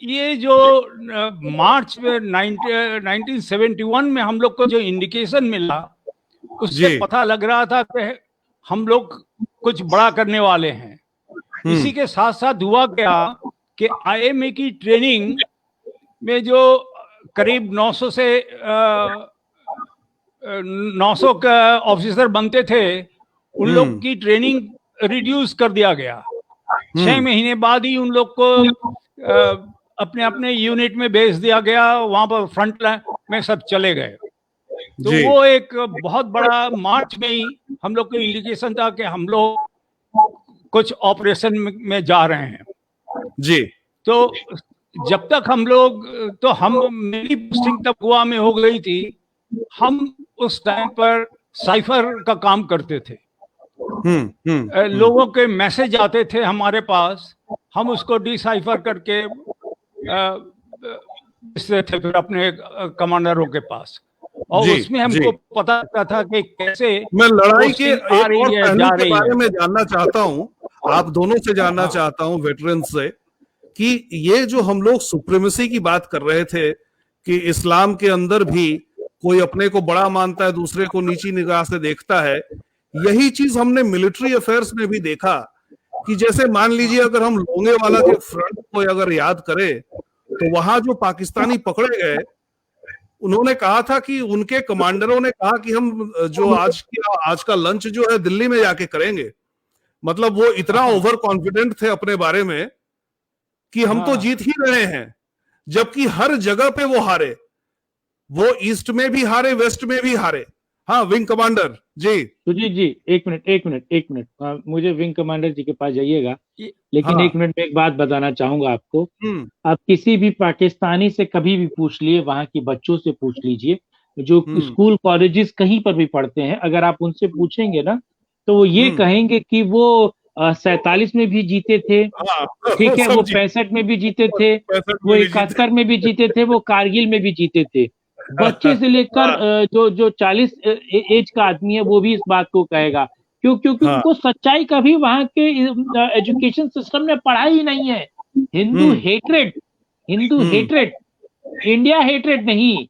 Speaker 5: ये जो मार्च में 1971 में हम लोग को जो इंडिकेशन मिला, उससे पता लग रहा था कि हम लोग कुछ बड़ा करने वाले हैं। इसी के साथ साथ हुआ क्या कि आईएमए की ट्रेनिंग में जो करीब 900 से 900 का ऑफिसर बनते थे, उन लोग की ट्रेनिंग रिड्यूस कर दिया गया। 6 महीने बाद ही उन लोग को अपने अपने यूनिट में भेज दिया गया, वहां पर फ्रंट लाइन में सब चले गए। तो वो एक बहुत बड़ा, मार्च में ही हम लोग को इंडिकेशन था कि हम लोग कुछ ऑपरेशन में जा रहे हैं।
Speaker 1: जी।
Speaker 5: तो जब तक हम लोग, तो मेरी पोस्टिंग तब गोवा में हो गई थी। हम उस टाइम पर साइफर का काम करते थे। लोगों के मैसेज आते थे हमारे पास, हम उसको डिसाइफर करके भेजते थे फिर अपने कमांडरों के पास, और
Speaker 1: जी,
Speaker 5: उसमें हमको पता लगता था कि कैसे
Speaker 1: मैं लड़ाई के
Speaker 5: पोस्टिंग आ
Speaker 1: एक
Speaker 5: रही
Speaker 1: और
Speaker 5: है,
Speaker 1: पहलू
Speaker 5: जा
Speaker 1: के
Speaker 5: रही
Speaker 1: बारे
Speaker 5: है।
Speaker 1: में जानना चाहता हूँ, आप दोनों से जानना चाहता हूँ, वेटरन से, कि ये जो हम लोग सुप्रीमेसी की बात कर रहे थे कि इस्लाम के अंदर भी कोई अपने को बड़ा मानता है, दूसरे को नीची निगाह से देखता है, यही चीज हमने मिलिट्री अफेयर्स में भी देखा कि जैसे मान लीजिए अगर हम लोंगेवाला के फ्रंट को अगर याद करें तो वहां जो पाकिस्तानी पकड़े गए, उन्होंने कहा था कि उनके कमांडरों ने कहा कि हम जो आज का लंच जो है दिल्ली में जाके करेंगे। मतलब वो इतना ओवर कॉन्फिडेंट थे अपने बारे में कि हम तो जीत ही रहे हैं, जबकि हर जगह पे वो हारे। वो ईस्ट में भी हारे, वेस्ट में भी हारे। हाँ, विंग कमांडर जी।
Speaker 4: सुजीत जी, एक मिनट, मुझे विंग कमांडर जी के पास जाइएगा, लेकिन
Speaker 1: हाँ।
Speaker 4: 1 मिनट में एक बात बताना चाहूंगा आपको।
Speaker 1: हम्म,
Speaker 4: आप किसी भी पाकिस्तानी से कभी भी पूछ लिए, वहां की बच्चों से पूछ लीजिए जो स्कूल कॉलेजेस कहीं पर भी पढ़ते हैं, अगर आप उनसे पूछेंगे ना तो वो ये कहेंगे कि वो 47 में भी जीते थे,
Speaker 1: हाँ,
Speaker 4: ठीक है,
Speaker 1: सब
Speaker 4: वो
Speaker 1: जी-
Speaker 4: 65 में भी जीते थे,
Speaker 1: 65
Speaker 4: वो
Speaker 1: में भी जीते।
Speaker 4: 71 में भी जीते थे, वो कारगिल में भी जीते थे। बच्चे से लेकर जो 40 एज का आदमी है वो भी इस बात को कहेगा, क्योंकि
Speaker 1: हाँ।
Speaker 4: उनको सच्चाई कभी वहां के एजुकेशन सिस्टम में पढ़ा ही नहीं है। हिंदू हेट्रेड, इंडिया हेट्रेड नहीं,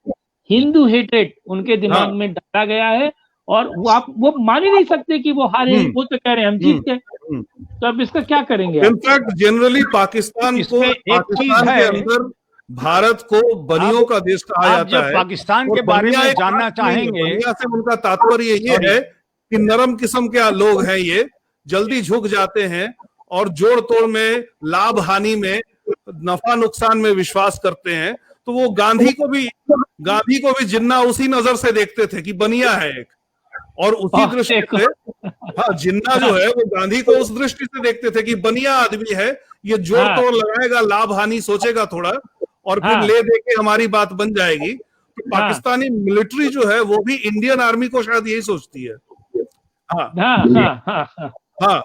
Speaker 4: हिंदू हेट्रेड उनके दिमाग में डाला गया है, और वो मान ही नहीं सकते कि वो हारे। वो तो कह रहे हैं हम जीत गए, तो अब इसका क्या करेंगे आप?
Speaker 1: इनफैक्ट जनरली पाकिस्तान को,
Speaker 5: इसमें एक चीज
Speaker 1: पाकिस्तान के
Speaker 5: है,
Speaker 1: अंदर भारत को बनियों का देश कहा
Speaker 5: आप
Speaker 1: जाता
Speaker 5: जब
Speaker 1: है।
Speaker 5: पाकिस्तान
Speaker 1: और
Speaker 5: के बारे
Speaker 1: बनिया
Speaker 5: में
Speaker 1: एक
Speaker 5: जानना
Speaker 1: बात नहीं है,
Speaker 5: चाहेंगे,
Speaker 1: बनिया से उनका तात्पर्य ये है कि नरम किस्म के लोग हैं, ये जल्दी झुक जाते हैं और जोड़ तोड़ में, लाभ हानि में, नफा नुकसान में विश्वास करते हैं। तो वो गांधी को भी जिन्ना उसी नजर से देखते थे कि बनिया है एक, और उसी दृष्टि से हाँ, जिन्ना जो है वो गांधी को उस दृष्टि से देखते थे कि बनिया आदमी है, ये जोड़ तोड़ लगाएगा, लाभ हानि सोचेगा थोड़ा, और फिर ले दे के हमारी बात बन जाएगी। तो पाकिस्तानी मिलिट्री जो है वो भी इंडियन आर्मी को शायद यही सोचती है। हाँ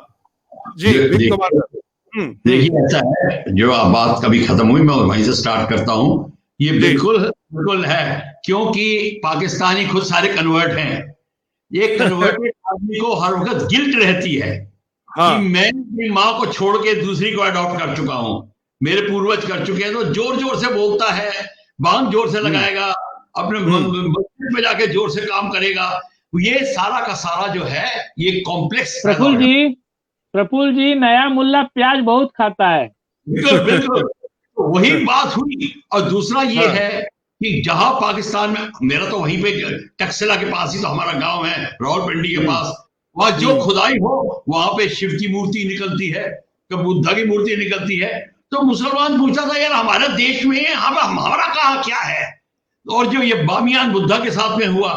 Speaker 1: जी, विंग कमांडर।
Speaker 2: देखिए, ऐसा है, जो बात कभी खत्म हुई मैं वहीं से स्टार्ट करता हूं। ये बिल्कुल है, क्योंकि पाकिस्तानी खुद सारे कन्वर्ट हैं। ये कन्वर्टेड आदमी को हर वक्त गिल्ट रहती है कि मैं अपनी माँ को छोड़ के दूसरी को अडॉप्ट कर चुका हूं, मेरे पूर्वज कर चुके हैं। तो जोर जोर से बोलता है, बांग जोर से लगाएगा, अपने मस्जिद में जाके जोर से काम करेगा। ये सारा का सारा जो है ये कॉम्प्लेक्स।
Speaker 4: प्रफुल्ल जी, नया मुल्ला प्याज बहुत खाता है।
Speaker 2: बिल्कुल तो वही बात हुई। और दूसरा ये है कि जहां पाकिस्तान में, मेरा तो वहीं पे टक्सिला के पास ही तो हमारा गांव है, रावलपिंडी के पास, वहां जो खुदाई हो वहां पे शिव की मूर्ति निकलती है, कभी बुद्धा की मूर्ति निकलती है। तो मुसलमान पूछता था, यार हमारे देश में हमारा कहा क्या है? और जो ये बामियान बुद्धा के साथ में हुआ,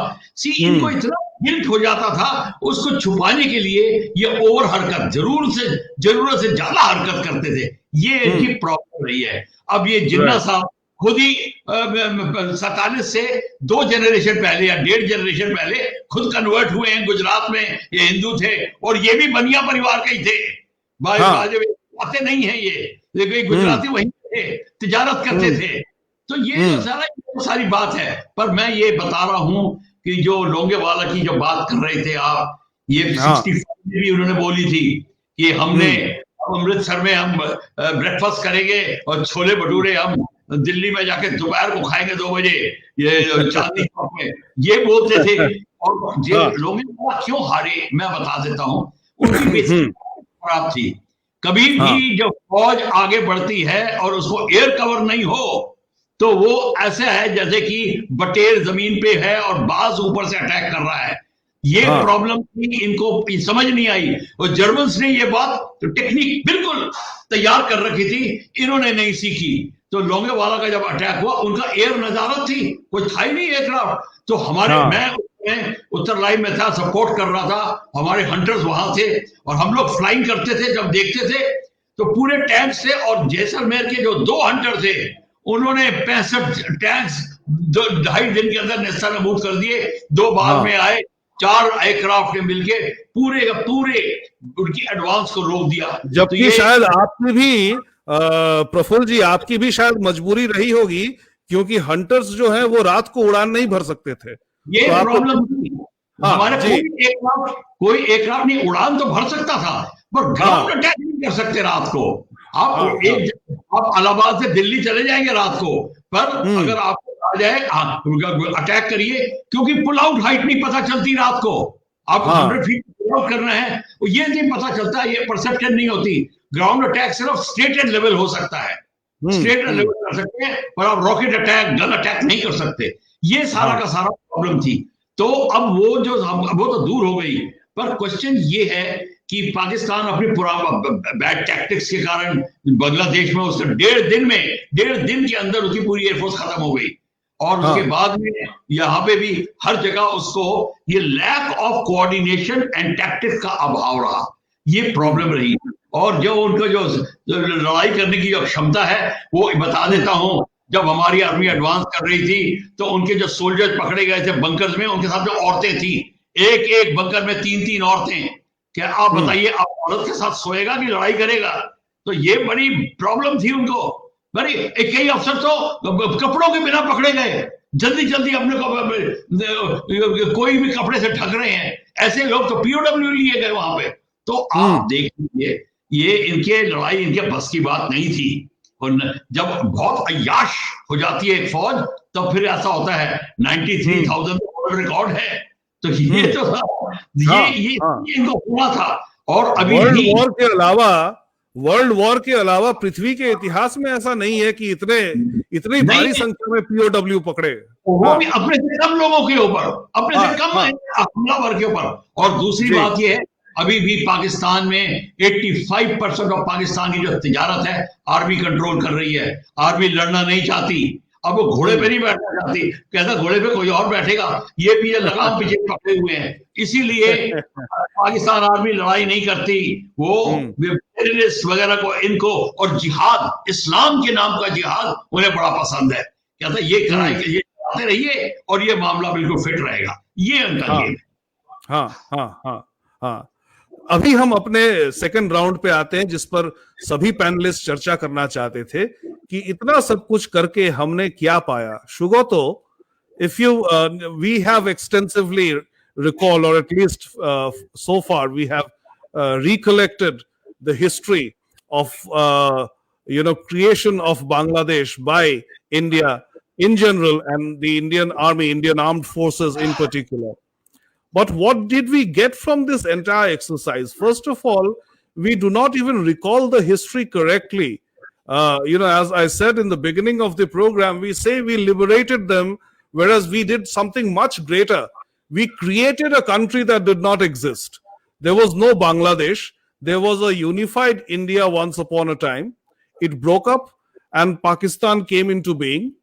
Speaker 2: इनको इतना गिल्ट हो जाता था, उसको छुपाने के लिए ये ओवर हरकत, जरूरत से ज्यादा हरकत करते थे। ये इनकी प्रॉब्लम रही है। अब ये जिन्ना साहब खुद ही 47 से 2 जनरेशन पहले या 1.5 जनरेशन पहले खुद कन्वर्ट हुए हैं। गुजरात में ये हिंदू थे और ये भी बनिया परिवार के ही थे। आते नहीं है ये, लेकिन गुजराती वहीं थे, तिजारत करते थे। तो ये जो सारी बात है। पर मैं ये बता रहा हूं कि जो लोंगेवाला की जो बात कर रहे थे आप, ये 65 में भी उन्होंने बोली थी कि हमने अमृतसर में हम ब्रेकफास्ट करेंगे और छोले भटूरे हम दिल्ली में जाके दोपहर को खाएंगे 2 बजे, ये चांदनी चौक में, ये बोलते थे। और ये लोंगेवाला क्यों हारे मैं बता देता हूं। उनकी बेसिक खराब थी। कभी भी जब फौज आगे बढ़ती है और उसको एयर कवर नहीं हो तो वो ऐसे है जैसे कि बटेर जमीन पे है और बाज ऊपर से अटैक कर रहा है। ये प्रॉब्लम थी, इनको समझ नहीं आई। और जर्मन्स ने ये बात तो टेक्निक बिल्कुल तैयार कर रखी थी, इन्होंने नहीं सीखी। तो लोंगेवाला का जब अटैक हुआ, उनका एयर नजारत थी, कोई था ही नहीं एयरक्राफ्ट। तो मैं उत्तर लाइन में था, सपोर्ट कर रहा था, हमारे हंटर्स वहां थे और हम लोग फ्लाइंग करते थे। जब देखते थे तो पूरे टैंक्स थे, और जैसलमेर के जो 2 हंटर थे उन्होंने 65 टैंक्स 2.5 दिन के अंदर नेस्तनाबूद कर दिए। 2 बाद में आए, 4 एयरक्राफ्ट ने मिलके पूरे उनकी एडवांस को रोक दिया।
Speaker 1: जबकि शायद आपने भी प्रफुल्ल जी, आपकी भी शायद मजबूरी रही होगी क्योंकि हंटर्स जो है वो रात को उड़ान नहीं भर सकते थे।
Speaker 2: ये
Speaker 1: तो
Speaker 2: प्रॉब्लम थी। हमारे
Speaker 1: जी,
Speaker 2: कोई एयरक्राफ्ट नहीं उड़ान तो भर सकता था, पर ग्राउंड अटैक नहीं कर सकते रात को। आप आप इलाहाबाद से दिल्ली चले जाएंगे रात को, पर अगर आपको आ जाए अटैक करिए, क्योंकि पुल आउट हाइट नहीं पता चलती रात को। आप 100 फीट पुल आउट करना है, ये नहीं पता चलता, ये परसेप्शन नहीं होती। ग्राउंड अटैक सिर्फ स्टेटेड लेवल हो सकता है, स्टेट लेवल कर सकते हैं, पर आप रॉकेट अटैक, गन अटैक नहीं कर सकते। ये सारा का सारा प्रॉब्लम थी। तो अब वो तो दूर हो गई, पर क्वेश्चन ये है कि पाकिस्तान अपने बैड टैक्टिक्स के कारण बांग्लादेश में उसके 1.5 दिन के अंदर उसकी पूरी एयरफोर्स खत्म हो गई, और उसके बाद में यहाँ पे भी हर जगह उसको ये lack of coordination and tactics का अभाव रहा, ये प्रॉब्लम रही। और जो उनका जो लड़ाई करने की जो क्षमता है, वो बता देता हूं, जब हमारी आर्मी एडवांस कर रही थी तो उनके जो सोल्जर्स पकड़े गए थे बंकर्स में, उनके साथ जो औरतें थी, एक बंकर में 3 औरतें। क्या आप बताइए, आप औरत के साथ सोएगा कि लड़ाई करेगा? तो ये बड़ी प्रॉब्लम थी उनको। बड़ी कई अफसर तो कपड़ों के बिना पकड़े गए, जल्दी अपने को कोई भी कपड़े से ढक रहे हैं, ऐसे लोग तो पीओडब्ल्यू लिए गए वहां पे। तो आप देख लीजिए, ये इनके लड़ाई इनके बस की बात नहीं थी। और जब बहुत अय्याश हो जाती है एक फौज, तब फिर ऐसा होता है। 93,000 वर्ल्ड रिकॉर्ड है, तो ये तो ये इनको हुआ था। और अभी
Speaker 1: वर्ल्ड वॉर के अलावा पृथ्वी के इतिहास में ऐसा नहीं है कि इतनी भारी संख्या में पीओडब्ल्यू पकड़े,
Speaker 2: वो भी अपने से कम लोगों के ऊपर, अपने से कम हमलावर के ऊपर। और दूसरी बात ये है, अभी भी पाकिस्तान में 85% ऑफ पाकिस्तान की जो तिजारत है आर्मी कंट्रोल कर रही है। आर्मी लड़ना नहीं चाहती, अब वो घोड़े पे नहीं बैठना चाहती, कहता घोड़े पे कोई और बैठेगा, ये पीछे लगाम पीछे पकड़े हुए हैं। इसीलिए पाकिस्तान आर्मी लड़ाई नहीं करती, वो टेररिस्ट वगैरह को, इनको, और जिहाद, इस्लाम के नाम का जिहाद उन्हें बड़ा पसंद है। कहता ये कराए, ये कराते रहिए और ये मामला बिल्कुल फिट रहेगा, ये उनका गेम।
Speaker 1: हाँ। अभी हम अपने सेकंड राउंड पे आते हैं, जिस पर सभी पैनलिस्ट चर्चा करना चाहते थे कि इतना सब कुछ करके हमने क्या पाया। शुगोतो, if you we have extensively recall, or at least so far we have recollected the history of creation of Bangladesh by India in general, and the Indian Army, Indian Armed Forces in particular. But what did we get from this entire exercise? First of all, we do not even recall the history correctly. As I said in the beginning of the program, we say we liberated them, whereas we did something much greater. We created a country that did not exist. There was no Bangladesh. There was a unified India once upon a time. It broke up and Pakistan came into being.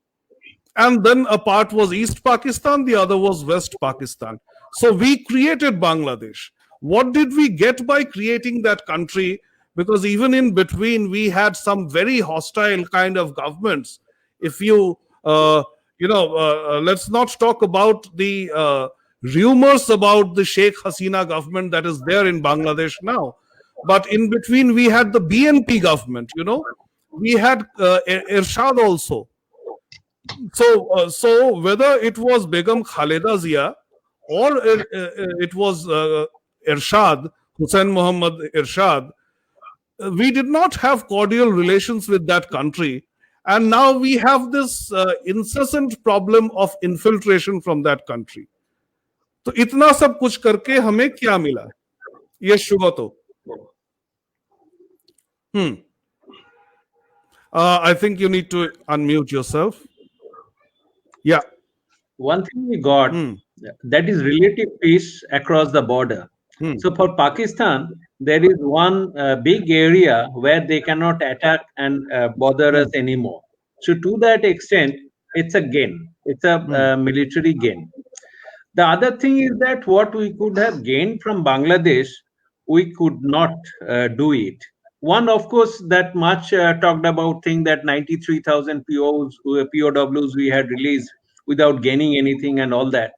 Speaker 1: And then a part was East Pakistan, the other was West Pakistan. So we created Bangladesh. What did we get by creating that country? Because even in between, we had some very hostile kind of governments. If you, let's not talk about the rumors about the Sheikh Hasina government that is there in Bangladesh now. But in between, we had the BNP government, we had Ershad also. So whether it was Begum Khaleda Zia, or it was Ershad, Hussain Muhammad Ershad, we did not have cordial relations with that country. And now we have this incessant problem of infiltration from that country. तो इतना सब कुछ करके हमें क्या मिला? ये शुगतो. I think you need to unmute yourself. Yeah.
Speaker 3: One thing we got, that is relative peace across the border. So for Pakistan, there is one big area where they cannot attack and bother us anymore. So to that extent, it's a gain. It's a military gain. The other thing is that what we could have gained from Bangladesh, we could not do it. One, of course, that much talked about thing that 93,000 POWs we had released without gaining anything and all that.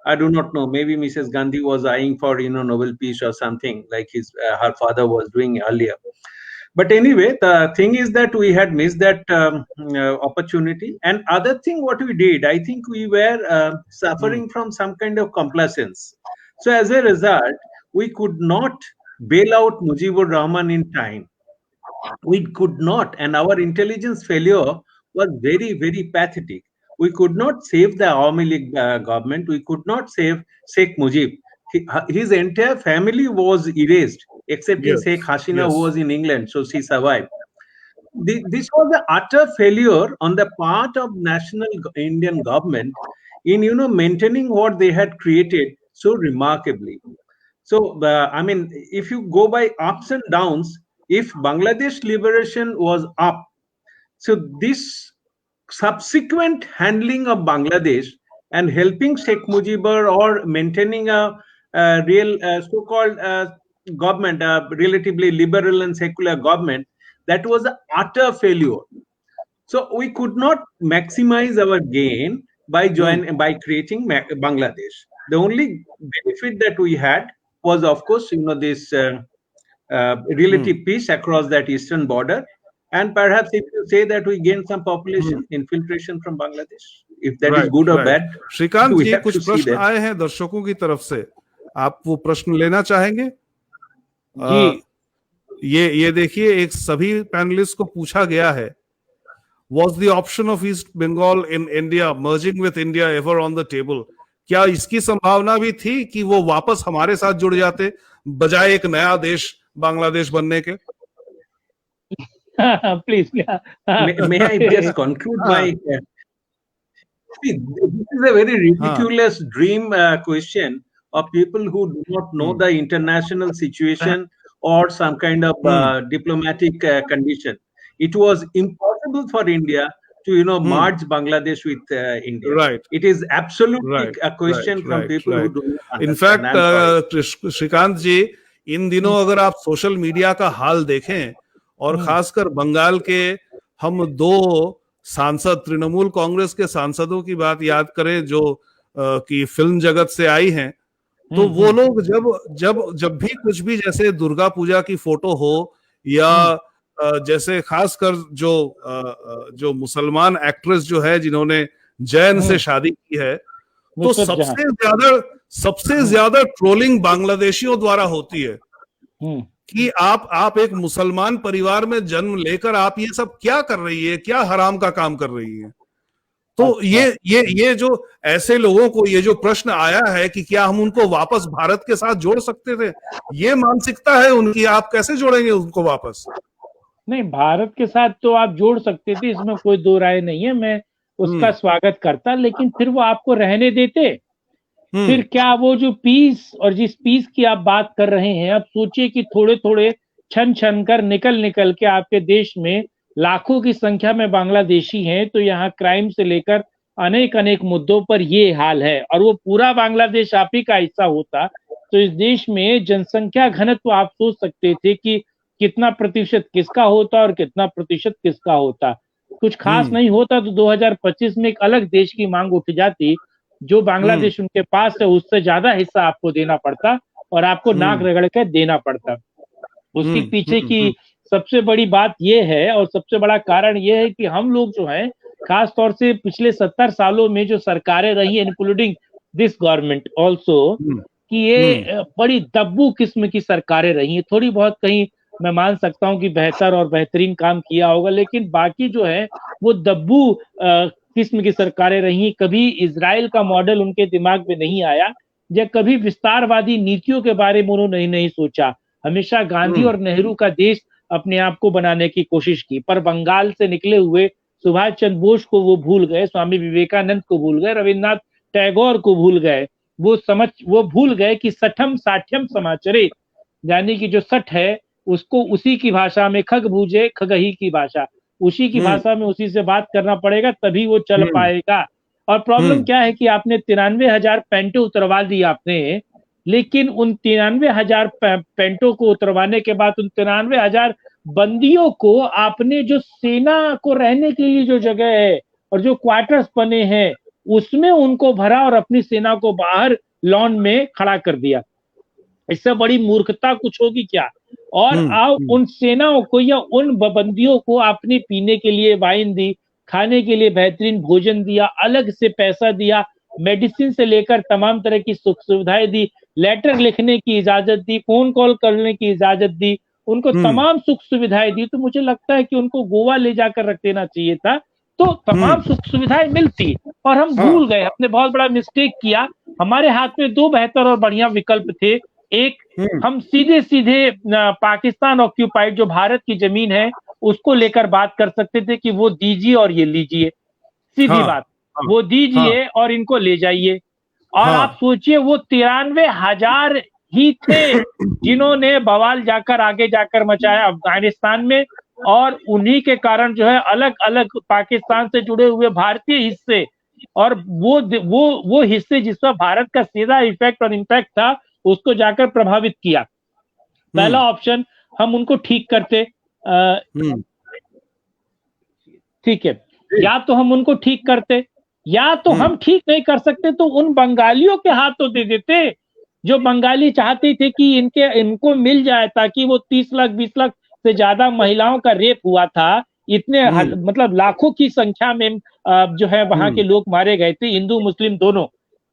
Speaker 3: I do not know. Maybe Mrs. Gandhi was eyeing for Nobel Peace or something like her father was doing earlier. But anyway, the thing is that we had missed that opportunity. And other thing, what we did, I think we were suffering from some kind of complacence. So as a result, we could not bail out Mujibur Rahman in time. We could not, and our intelligence failure was very, very pathetic. We could not save the Awami League government. We could not save Sheikh Mujib. His entire family was erased, excepting
Speaker 1: Yes,
Speaker 3: Sheikh Hasina,
Speaker 1: yes.
Speaker 3: who was in England, so she survived. This was an utter failure on the part of national Indian government in maintaining what they had created so remarkably. So I mean, if you go by ups and downs, if Bangladesh liberation was up, so this subsequent handling of Bangladesh and helping Sheikh Mujibur or maintaining a real so-called government, a relatively liberal and secular government, that was an utter failure. So we could not maximize our gain by by creating Bangladesh. The only benefit that we had was, of course, this relative peace across that eastern border. And perhaps if you say that we gained some population infiltration from Bangladesh, if that is good or bad,
Speaker 1: Shrikant
Speaker 3: we
Speaker 1: ji,
Speaker 3: have
Speaker 1: कुछ
Speaker 3: to see
Speaker 1: प्रश्न
Speaker 3: that.
Speaker 1: आए हैं दर्शकों की तरफ से, आप वो प्रश्न लेना चाहेंगे?
Speaker 4: जी
Speaker 1: ये देखिए, एक सभी पैनलिस्ट को पूछा गया है, Was the option of East Bengal in India merging with India ever on the table? क्या इसकी संभावना भी थी कि वो वापस हमारे साथ जुड़ जाते बजाय एक नया देश बांग्लादेश बनने के?
Speaker 4: Please
Speaker 3: May I just conclude my? See, this is a very ridiculous dream question of people who do not know the international situation or some kind of diplomatic condition. It was impossible for India to merge Bangladesh with India.
Speaker 1: Right.
Speaker 3: It is absolutely a question from people who do not understand.
Speaker 1: In fact Shrikant ji, इन दिनों अगर आप सोशल मीडिया का हाल देखें और खासकर बंगाल के हम दो सांसद, तृणमूल कांग्रेस के सांसदों की बात याद करें जो कि फिल्म जगत से आई हैं, तो वो लोग जब भी कुछ भी जैसे दुर्गा पूजा की फोटो हो या जैसे खासकर जो मुसलमान एक्ट्रेस जो है जिन्होंने जैन से शादी की है, तो सबसे ज्यादा ट्रोलिंग बांग्लादेशियों द्वारा होती है कि आप एक मुसलमान परिवार में जन्म लेकर आप ये सब क्या कर रही है, क्या हराम का काम कर रही है। तो ये जो ऐसे लोगों को ये जो प्रश्न आया है कि क्या हम उनको वापस भारत के साथ जोड़ सकते थे, ये मानसिकता है उनकी, आप कैसे जोड़ेंगे उनको वापस?
Speaker 4: नहीं, भारत के साथ तो आप जोड़ सकते थे, इसमें कोई दो राय नहीं है, मैं उसका स्वागत करता, लेकिन फिर वो आपको रहने देते? फिर क्या वो जो पीस, और जिस पीस की आप बात कर रहे हैं, अब सोचिए कि थोड़े थोड़े छन छन कर निकल के आपके देश में लाखों की संख्या में बांग्लादेशी हैं, तो यहाँ क्राइम से लेकर अनेक मुद्दों पर ये हाल है। और वो पूरा बांग्लादेश आप ही का हिस्सा होता तो इस देश में जनसंख्या घनत्व आप सोच सकते थे कि कितना प्रतिशत किसका होता और कितना प्रतिशत किसका होता। कुछ खास नहीं होता तो 2025 में एक अलग देश की मांग उठ जाती, जो बांग्लादेश उनके पास है उससे ज्यादा हिस्सा आपको देना पड़ता और आपको नाक रगड़ कर देना पड़ता। उसके पीछे की सबसे बड़ी बात यह है और सबसे बड़ा कारण यह है कि हम लोग जो हैं, खास तौर से पिछले 70 सालों में जो सरकारें रही हैं, इंक्लूडिंग दिस गवर्नमेंट ऑल्सो, कि ये बड़ी दब्बू किस्म की सरकारें रही हैं। थोड़ी बहुत कहीं मैं मान सकता हूं कि बेहतर और बेहतरीन काम किया होगा, लेकिन बाकी जो है वो दब्बू किस्म की सरकारें रही। कभी इजराइल का मॉडल उनके दिमाग में नहीं आया या कभी विस्तारवादी नीतियों के बारे में उन्होंने नहीं सोचा। हमेशा गांधी और नेहरू का देश अपने आप को बनाने की कोशिश की, पर बंगाल से निकले हुए सुभाष चंद्र बोस को वो भूल गए, स्वामी विवेकानंद को भूल गए, रविन्द्रनाथ टैगोर को भूल गए। वो भूल गए कि सठम साठ्यम समाचरित, यानी कि जो सठ है उसको उसी की भाषा में, खग भूजे खगही की भाषा, उसी की भाषा में उसी से बात करना पड़ेगा, तभी वो चल पाएगा। और प्रॉब्लम क्या है कि आपने 93,000 पेंटो उतरवा दी आपने, लेकिन उन 93,000 पेंटो को उतरवाने के बाद उन 93,000 बंदियों को आपने जो सेना को रहने के लिए जो जगह है और जो क्वार्टर्स बने हैं उसमें उनको भरा और अपनी सेना को बाहर लॉन में खड़ा कर दिया। इससे बड़ी मूर्खता कुछ होगी क्या? और आओ उन सेनाओं को या उन बंदियों को आपने पीने के लिए वाइन दी, खाने के लिए बेहतरीन भोजन दिया, अलग से पैसा दिया, मेडिसिन से लेकर तमाम तरह की सुख सुविधाएं दी, लेटर लिखने की इजाजत दी, फोन कॉल करने की इजाजत दी, उनको तमाम सुख सुविधाएं दी। तो मुझे लगता है कि उनको गोवा ले जाकर रख देना चाहिए था, तो तमाम सुख सुविधाएं मिलती। और हम भूल गए, हमने बहुत बड़ा मिस्टेक किया। हमारे हाथ में दो बेहतर और बढ़िया विकल्प थे। एक, हम सीधे सीधे पाकिस्तान ऑक्यूपाइड जो भारत की जमीन है उसको लेकर बात कर सकते थे कि वो दीजिए और ये लीजिए, सीधी बात, वो दीजिए और इनको ले जाइए। और आप सोचिए, वो 93,000 ही थे जिन्होंने बवाल जाकर आगे जाकर मचाया अफगानिस्तान में, और उन्हीं के कारण जो है अलग अलग पाकिस्तान से जुड़े हुए भारतीय हिस्से और वो हिस्से जिस पर भारत का सीधा इफेक्ट और इम्पैक्ट था उसको जाकर प्रभावित किया। पहला ऑप्शन, हम उनको ठीक करते, ठीक है, या तो हम उनको ठीक करते, या तो हम ठीक नहीं कर सकते तो उन बंगालियों के हाथों दे देते जो बंगाली चाहते थे कि इनको मिल जाए, ताकि वो 30 लाख 20 लाख से ज्यादा महिलाओं का रेप हुआ था, इतने मतलब लाखों की संख्या में जो है वहां के लोग मारे गए थे, हिंदू मुस्लिम दोनों,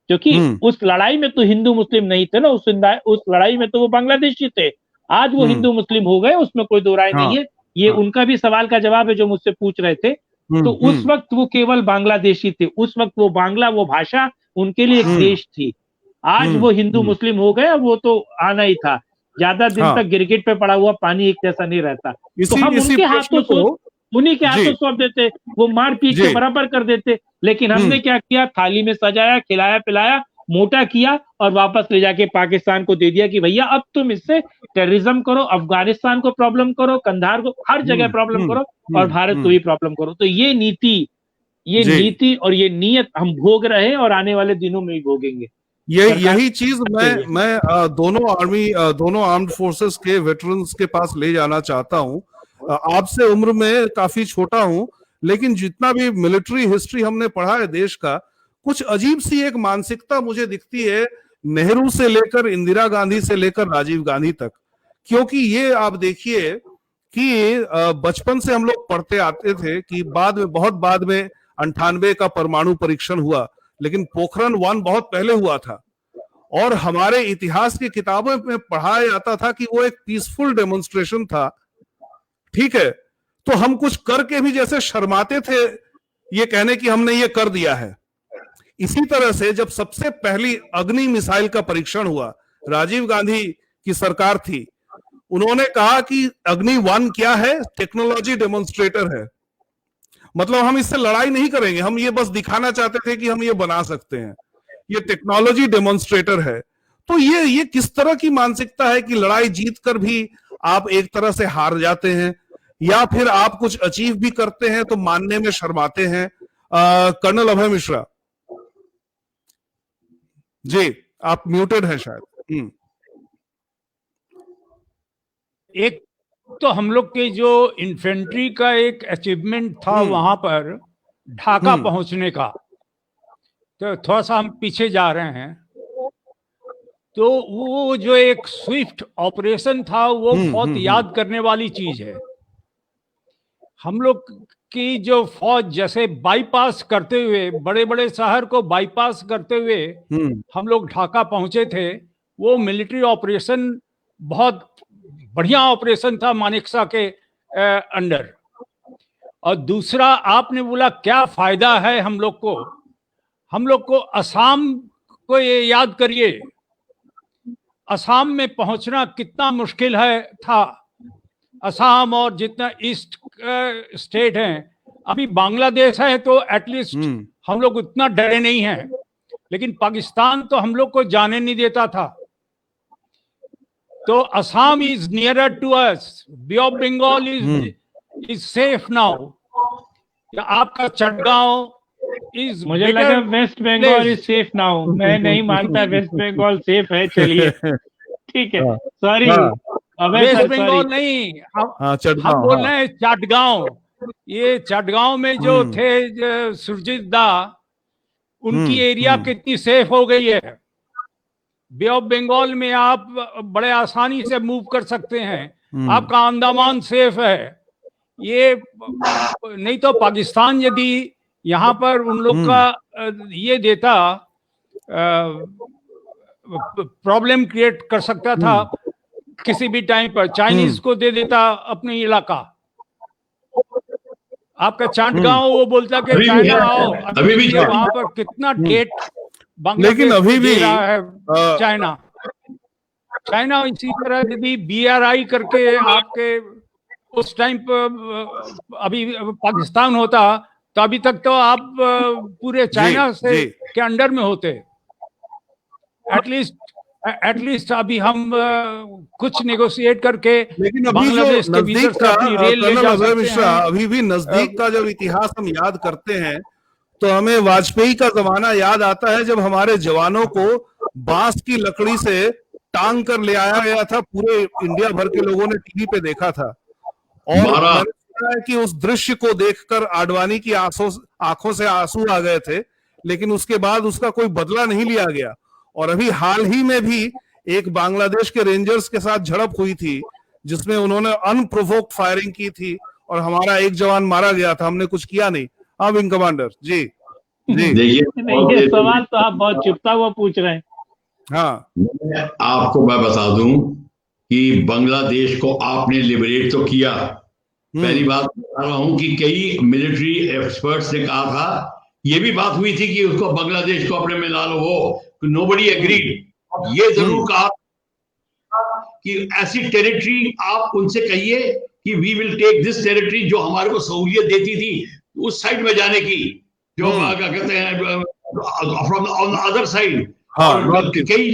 Speaker 4: क्योंकि उस लड़ाई में तो हिंदू मुस्लिम नहीं थे ना, उस लड़ाई में तो वो बांग्लादेशी थे। आज वो हिंदू मुस्लिम हो गए, उसमें कोई दो राय नहीं है, ये उनका भी सवाल का जवाब है जो मुझसे पूछ रहे थे। तो उस वक्त वो केवल बांग्लादेशी थे, उस वक्त वो बांग्ला, वो भाषा उनके लिए एक देश थी। आज वो हिंदू मुस्लिम हो गए, वो तो आना ही था, ज्यादा दिन तक गिरगिट पे पड़ा हुआ पानी एक जैसा नहीं रहता। तो हम उनके हाथों उन्हीं के हाथों सौंप देते, वो मार पीट के बराबर कर देते। लेकिन हमने क्या किया, थाली में सजाया, खिलाया पिलाया, मोटा किया और वापस ले जाके पाकिस्तान को दे दिया कि भैया अब तुम इससे टेररिज्म करो, अफगानिस्तान को प्रॉब्लम करो, कंधार को, हर जगह प्रॉब्लम करो और भारत को भी प्रॉब्लम करो। तो ये नीति और ये नीयत हम भोग रहे हैं और आने वाले दिनों में भी भोगेंगे।
Speaker 1: यही चीज मैं दोनों आर्म्ड फोर्सेस के वेटरन्स के पास ले जाना चाहता हूं। आपसे उम्र में काफी छोटा हूं, लेकिन जितना भी मिलिट्री हिस्ट्री हमने पढ़ा है देश का, कुछ अजीब सी एक मानसिकता मुझे दिखती है, नेहरू से लेकर इंदिरा गांधी से लेकर राजीव गांधी तक। क्योंकि ये आप देखिए कि बचपन से हम लोग पढ़ते आते थे कि बहुत बाद में 98 का परमाणु परीक्षण हुआ, लेकिन पोखरण 1 बहुत पहले हुआ था। और हमारे इतिहास की किताबों में पढ़ाया जाता था कि वो एक पीसफुल डेमोन्स्ट्रेशन था, ठीक है। तो हम कुछ करके भी जैसे शर्माते थे ये कहने की हमने ये कर दिया है। इसी तरह से जब सबसे पहली अग्नि मिसाइल का परीक्षण हुआ, राजीव गांधी की सरकार थी, उन्होंने कहा कि अग्नि 1 क्या है, टेक्नोलॉजी डेमोन्स्ट्रेटर है, मतलब हम इससे लड़ाई नहीं करेंगे, हम ये बस दिखाना चाहते थे कि हम ये बना सकते हैं, ये टेक्नोलॉजी डेमोन्स्ट्रेटर है। तो ये किस तरह की मानसिकता है कि लड़ाई जीत कर भी आप एक तरह से हार जाते हैं, या फिर आप कुछ अचीव भी करते हैं तो मानने में शर्माते हैं। कर्नल अभय मिश्रा जी, आप म्यूटेड हैं शायद।
Speaker 5: एक तो हम लोग के जो इन्फेंट्री का एक अचीवमेंट था वहां पर ढाका पहुंचने का, तो थोड़ा सा हम पीछे जा रहे हैं। तो वो जो एक स्विफ्ट ऑपरेशन था वो बहुत याद करने वाली चीज है। हम लोग की जो फौज जैसे बाईपास करते हुए, बड़े बड़े शहर को बाईपास करते हुए हम लोग ढाका पहुंचे थे। वो मिलिट्री ऑपरेशन बहुत बढ़िया ऑपरेशन था मानेकशॉ के अंडर। और दूसरा आपने बोला क्या फायदा है हम लोग को असम को ये याद करिए, असम में पहुंचना कितना मुश्किल था। असम और जितना ईस्ट स्टेट हैं, अभी बांग्लादेश है तो एटलीस्ट हम लोग उतना डरे नहीं हैं, लेकिन पाकिस्तान तो हम लोग को जाने नहीं देता था। तो Assam is nearer to us, bay of Bengal is safe now. आपका चटगांव इज,
Speaker 4: मुझे लगा west Bengal is safe now. मैं नहीं मानता वेस्ट बंगाल सेफ है। चलिए ठीक है, सॉरी
Speaker 5: वेस्ट बंगाल नहीं, हम बोल रहे हैं चटगांव। ये चटगांव में जो थे सुरजीत दा, उनकी एरिया कितनी सेफ हो गई है। बे ऑफ बंगाल में आप बड़े आसानी से मूव कर सकते हैं। आपका अंडमान सेफ है। ये नहीं तो पाकिस्तान यदि यहाँ पर उन लोग का ये देता, प्रॉब्लम क्रिएट कर सकता था किसी भी टाइम पर। चाइनीज को दे देता अपने इलाका। आपका चाटगांव वो बोलता कि चाइना आओ, अभी भी वहां पर कितना डेट
Speaker 1: लेकिन अभी भी
Speaker 5: रहा है चाइना इसी तरह यदि BRI करके आपके उस टाइम पर अभी पाकिस्तान होता तो अभी तक तो आप पूरे चाइना से के अंडर में होते। एटलीस्ट अभी हम कुछ नेगोशिएट करके
Speaker 1: लेकिन अभी
Speaker 5: बांग्लादेश
Speaker 1: जो
Speaker 5: के भीतर
Speaker 1: नजदीक
Speaker 5: से
Speaker 1: का
Speaker 5: अपनी रेल ले
Speaker 1: कर्नल
Speaker 5: जा
Speaker 1: अजहर
Speaker 5: सकते
Speaker 1: मिश्रा,
Speaker 5: हैं।
Speaker 1: अभी भी नजदीक का जब इतिहास हम याद करते हैं तो हमें वाजपेयी का जमाना याद आता है, जब हमारे जवानों को बांस की लकड़ी से टांग कर ले आया गया था। पूरे इंडिया भर के लोगों ने टीवी पे देखा था और मैंने सुना है कि उस दृश्य को देखकर आडवाणी की आंखों से आंसू आ गए थे, लेकिन उसके बाद उसका कोई बदला नहीं लिया गया। और अभी हाल ही में भी एक बांग्लादेश के रेंजर्स के साथ झड़प हुई थी जिसमें उन्होंने अनप्रोवोक्ड फायरिंग की थी और हमारा एक जवान मारा गया था, हमने कुछ किया नहीं। हाँ विंग कमांडर जी
Speaker 2: देखिए,
Speaker 4: नहीं, ये सवाल तो आप बहुत चिपता हुआ पूछ रहे हैं।
Speaker 2: हाँ, आपको मैं बता दूं कि बांग्लादेश को आपने लिबरेट तो किया। पहली बात बता रहा हूं कि कई मिलिट्री एक्सपर्ट्स ने कहा था, ये भी बात हुई थी कि उसको बांग्लादेश को अपने में ला लो, वो नोबडी एग्रीड। ये जरूर कहा कि ऐसी टेरिटरी आप उनसे कहिए कि we will take this territory, जो हमारे को सहूलियत देती थी उस साइड में जाने की, जो क्या कहते हैं from on the other side. कई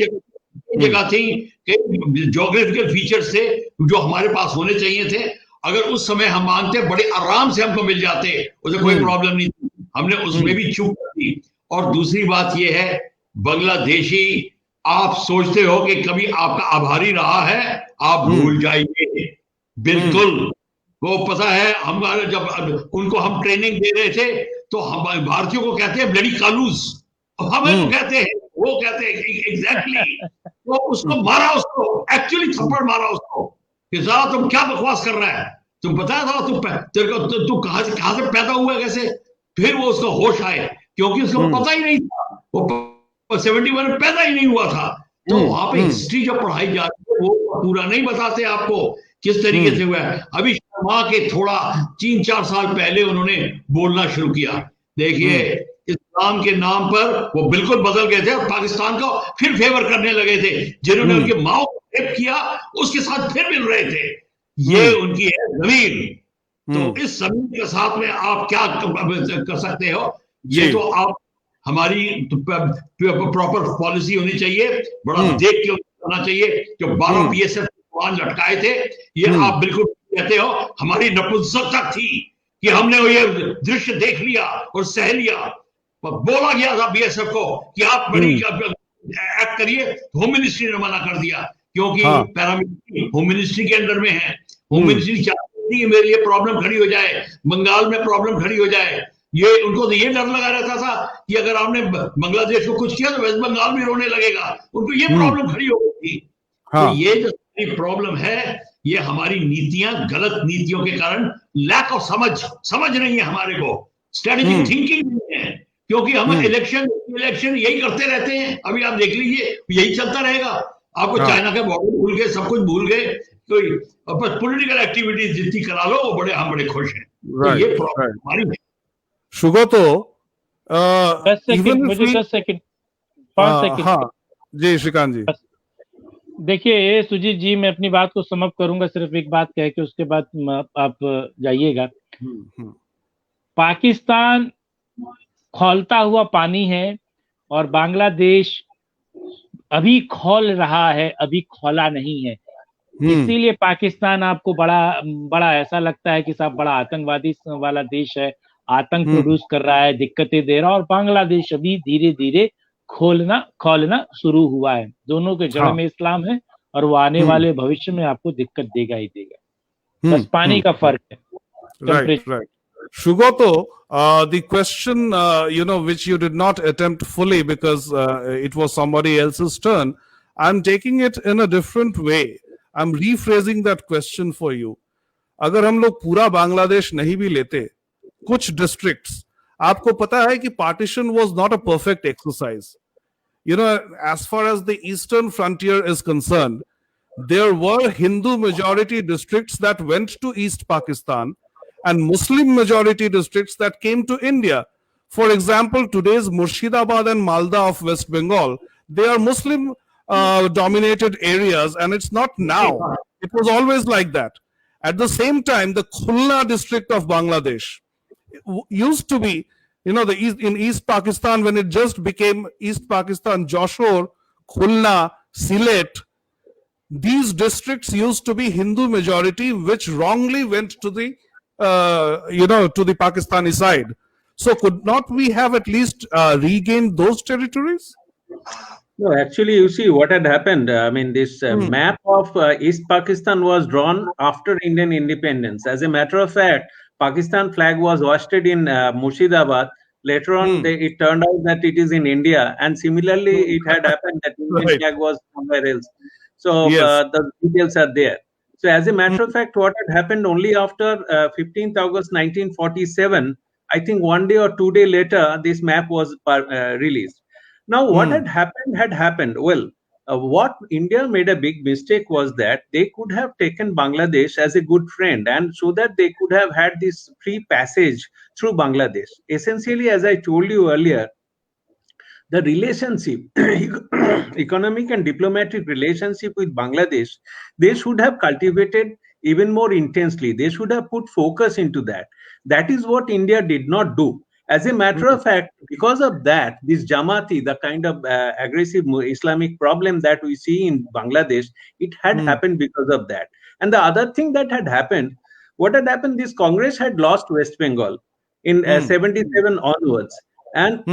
Speaker 2: जगह थी, कई ज्योग्राफिकल फीचर्स थे जो हमारे पास होने चाहिए थे। अगर उस समय हम मानते, बड़े आराम से हमको मिल जाते, उसे कोई प्रॉब्लम नहीं थी। हमने उसमें भी चूक की। और दूसरी बात यह है, बांग्लादेशी आप सोचते हो कि कभी आपका आभारी रहा है, आप भूल जाइए। बिल्कुल, वो पता है, हमारे जब उनको हम ट्रेनिंग दे रहे थे तो हम भारतीयों को कहते हैं ब्लडी कालूस, हमें कहते हैं, वो कहते हैं एग्जैक्टली। तो उसको मारा, उसको एक्चुअली थप्पड़ मारा उसको कि जरा तुम क्या बकवास कर रहा है, तुम बताया था तू कहां से पैदा हुआ, कैसे। फिर वो उसका होश आए, क्योंकि उसको पता ही नहीं था, वो 71 में पैदा ही नहीं हुआ था। तो वहां पे हिस्ट्री जो पढ़ाई जाती है वो पूरा नहीं बताते आपको किस तरीके से हुआ है। अभी शर्मा के थोड़ा 3-4 साल पहले उन्होंने बोलना शुरू किया। देखिए, इस्लाम के नाम पर वो बिल्कुल बदल गए थे और पाकिस्तान को फिर फेवर करने लगे थे। जिन्होंने उनके माओ को रेप किया उसके साथ फिर मिल रहे थे। ये उनकी है जमीन। तो इस जमीन के साथ में आप क्या कर सकते हो, ये तो आप, हमारी प्रॉपर पॉलिसी होनी चाहिए, बड़ा देख के होना चाहिए। जो 12 BSF जवान लटकाए थे, ये आप बिल्कुल कहते हो हमारी नपुंसकता थी कि हमने ये दृश्य देख लिया और सह लिया। बोला गया था BSF को कि आप बड़ी एक्ट करिए, होम मिनिस्ट्री ने मना कर दिया, क्योंकि पैरामिलिट्री होम मिनिस्ट्री के अंडर में है। होम मिनिस्ट्री चाहती है मेरे लिए प्रॉब्लम खड़ी हो जाए, बंगाल में प्रॉब्लम खड़ी हो जाए। ये उनको तो ये डर लगा रहता था कि अगर आपने बांग्लादेश को कुछ किया तो वेस्ट बंगाल भी रोने लगेगा। उनको ये प्रॉब्लम खड़ी हो गई थी। तो ये जो प्रॉब्लम है, ये हमारी नीतियां, गलत नीतियों के कारण, लैक ऑफ समझ नहीं है हमारे को, स्ट्रेटेजिक थिंकिंग नहीं है। क्योंकि हम इलेक्शन यही करते रहते हैं। अभी आप देख लीजिए, यही चलता रहेगा। आपको चाइना के बॉर्डर भूल गए, सब कुछ भूल गए, कोई पॉलिटिकल एक्टिविटीज जितनी करा लो वो हम बड़े खुश हैं। तो ये प्रॉब्लम हमारी है।
Speaker 1: शुगतो,
Speaker 4: 10 सेकंड, मुझे 10 सेकंड, 5 सेकंड।
Speaker 1: हाँ जी श्रीकांत जी।
Speaker 4: देखिए सुजीत जी, मैं अपनी बात को समअप करूंगा सिर्फ एक बात कह के, उसके बाद आप जाइएगा। पाकिस्तान खौलता हुआ पानी है और बांग्लादेश अभी खौल रहा है, अभी खौला नहीं है। इसीलिए पाकिस्तान आपको बड़ा ऐसा लगता है कि साहब बड़ा आतंकवादी वाला देश है, आतंक प्रोड्यूस कर रहा है, दिक्कतें दे रहा है। और बांग्लादेश अभी धीरे धीरे खौलना शुरू हुआ है। दोनों के जड़ में इस्लाम है और वो आने वाले भविष्य में आपको दिक्कत देगा ही देगा। बस पानी का फर्क है।
Speaker 1: Right. Shugoto, the question, which you did not attempt fully because it was somebody else's turn, I'm taking it in a different way. I am rephrasing that question for you. अगर हम लोग पूरा बांग्लादेश नहीं भी लेते, कुछ डिस्ट्रिक्ट्स, आपको पता है कि partition was not a perfect exercise. You know, as far as the eastern frontier is concerned, there were Hindu majority districts that went to East Pakistan and Muslim majority districts that came to India. For example, today's Murshidabad and Malda of West Bengal, they are Muslim dominated areas, and it's not now. It was always like that. At the same time, the Khulna district of Bangladesh used to be, you know, the East, in East Pakistan, when it just became East Pakistan, Joshore, Khulna, Sylhet, these districts used to be Hindu majority, which wrongly went to the, to the Pakistani side. So could not we have at least regained those territories?
Speaker 3: No, actually, you see what had happened. I mean, this map of East Pakistan was drawn after Indian independence. As a matter of fact, Pakistan flag was hoisted in Murshidabad. Later on, it turned out that it is in India, and similarly, it had happened that Indian flag was somewhere else. So the details are there. So, as a matter of fact, what had happened only after 15th August 1947, I think 1 day or 2 days later, this map was released. Now, what had happened. Well, what India made a big mistake was that they could have taken Bangladesh as a good friend, and so that they could have had this free passage through Bangladesh. Essentially, as I told you earlier, the relationship, economic and diplomatic relationship with Bangladesh, they should have cultivated even more intensely. They should have put focus into that. That is what India did not do. As a matter of fact, because of that, this Jamaati, the kind of aggressive Islamic problem that we see in Bangladesh, it had happened because of that. And the other thing that had happened, what had happened, this Congress had lost West Bengal in 77 onwards. And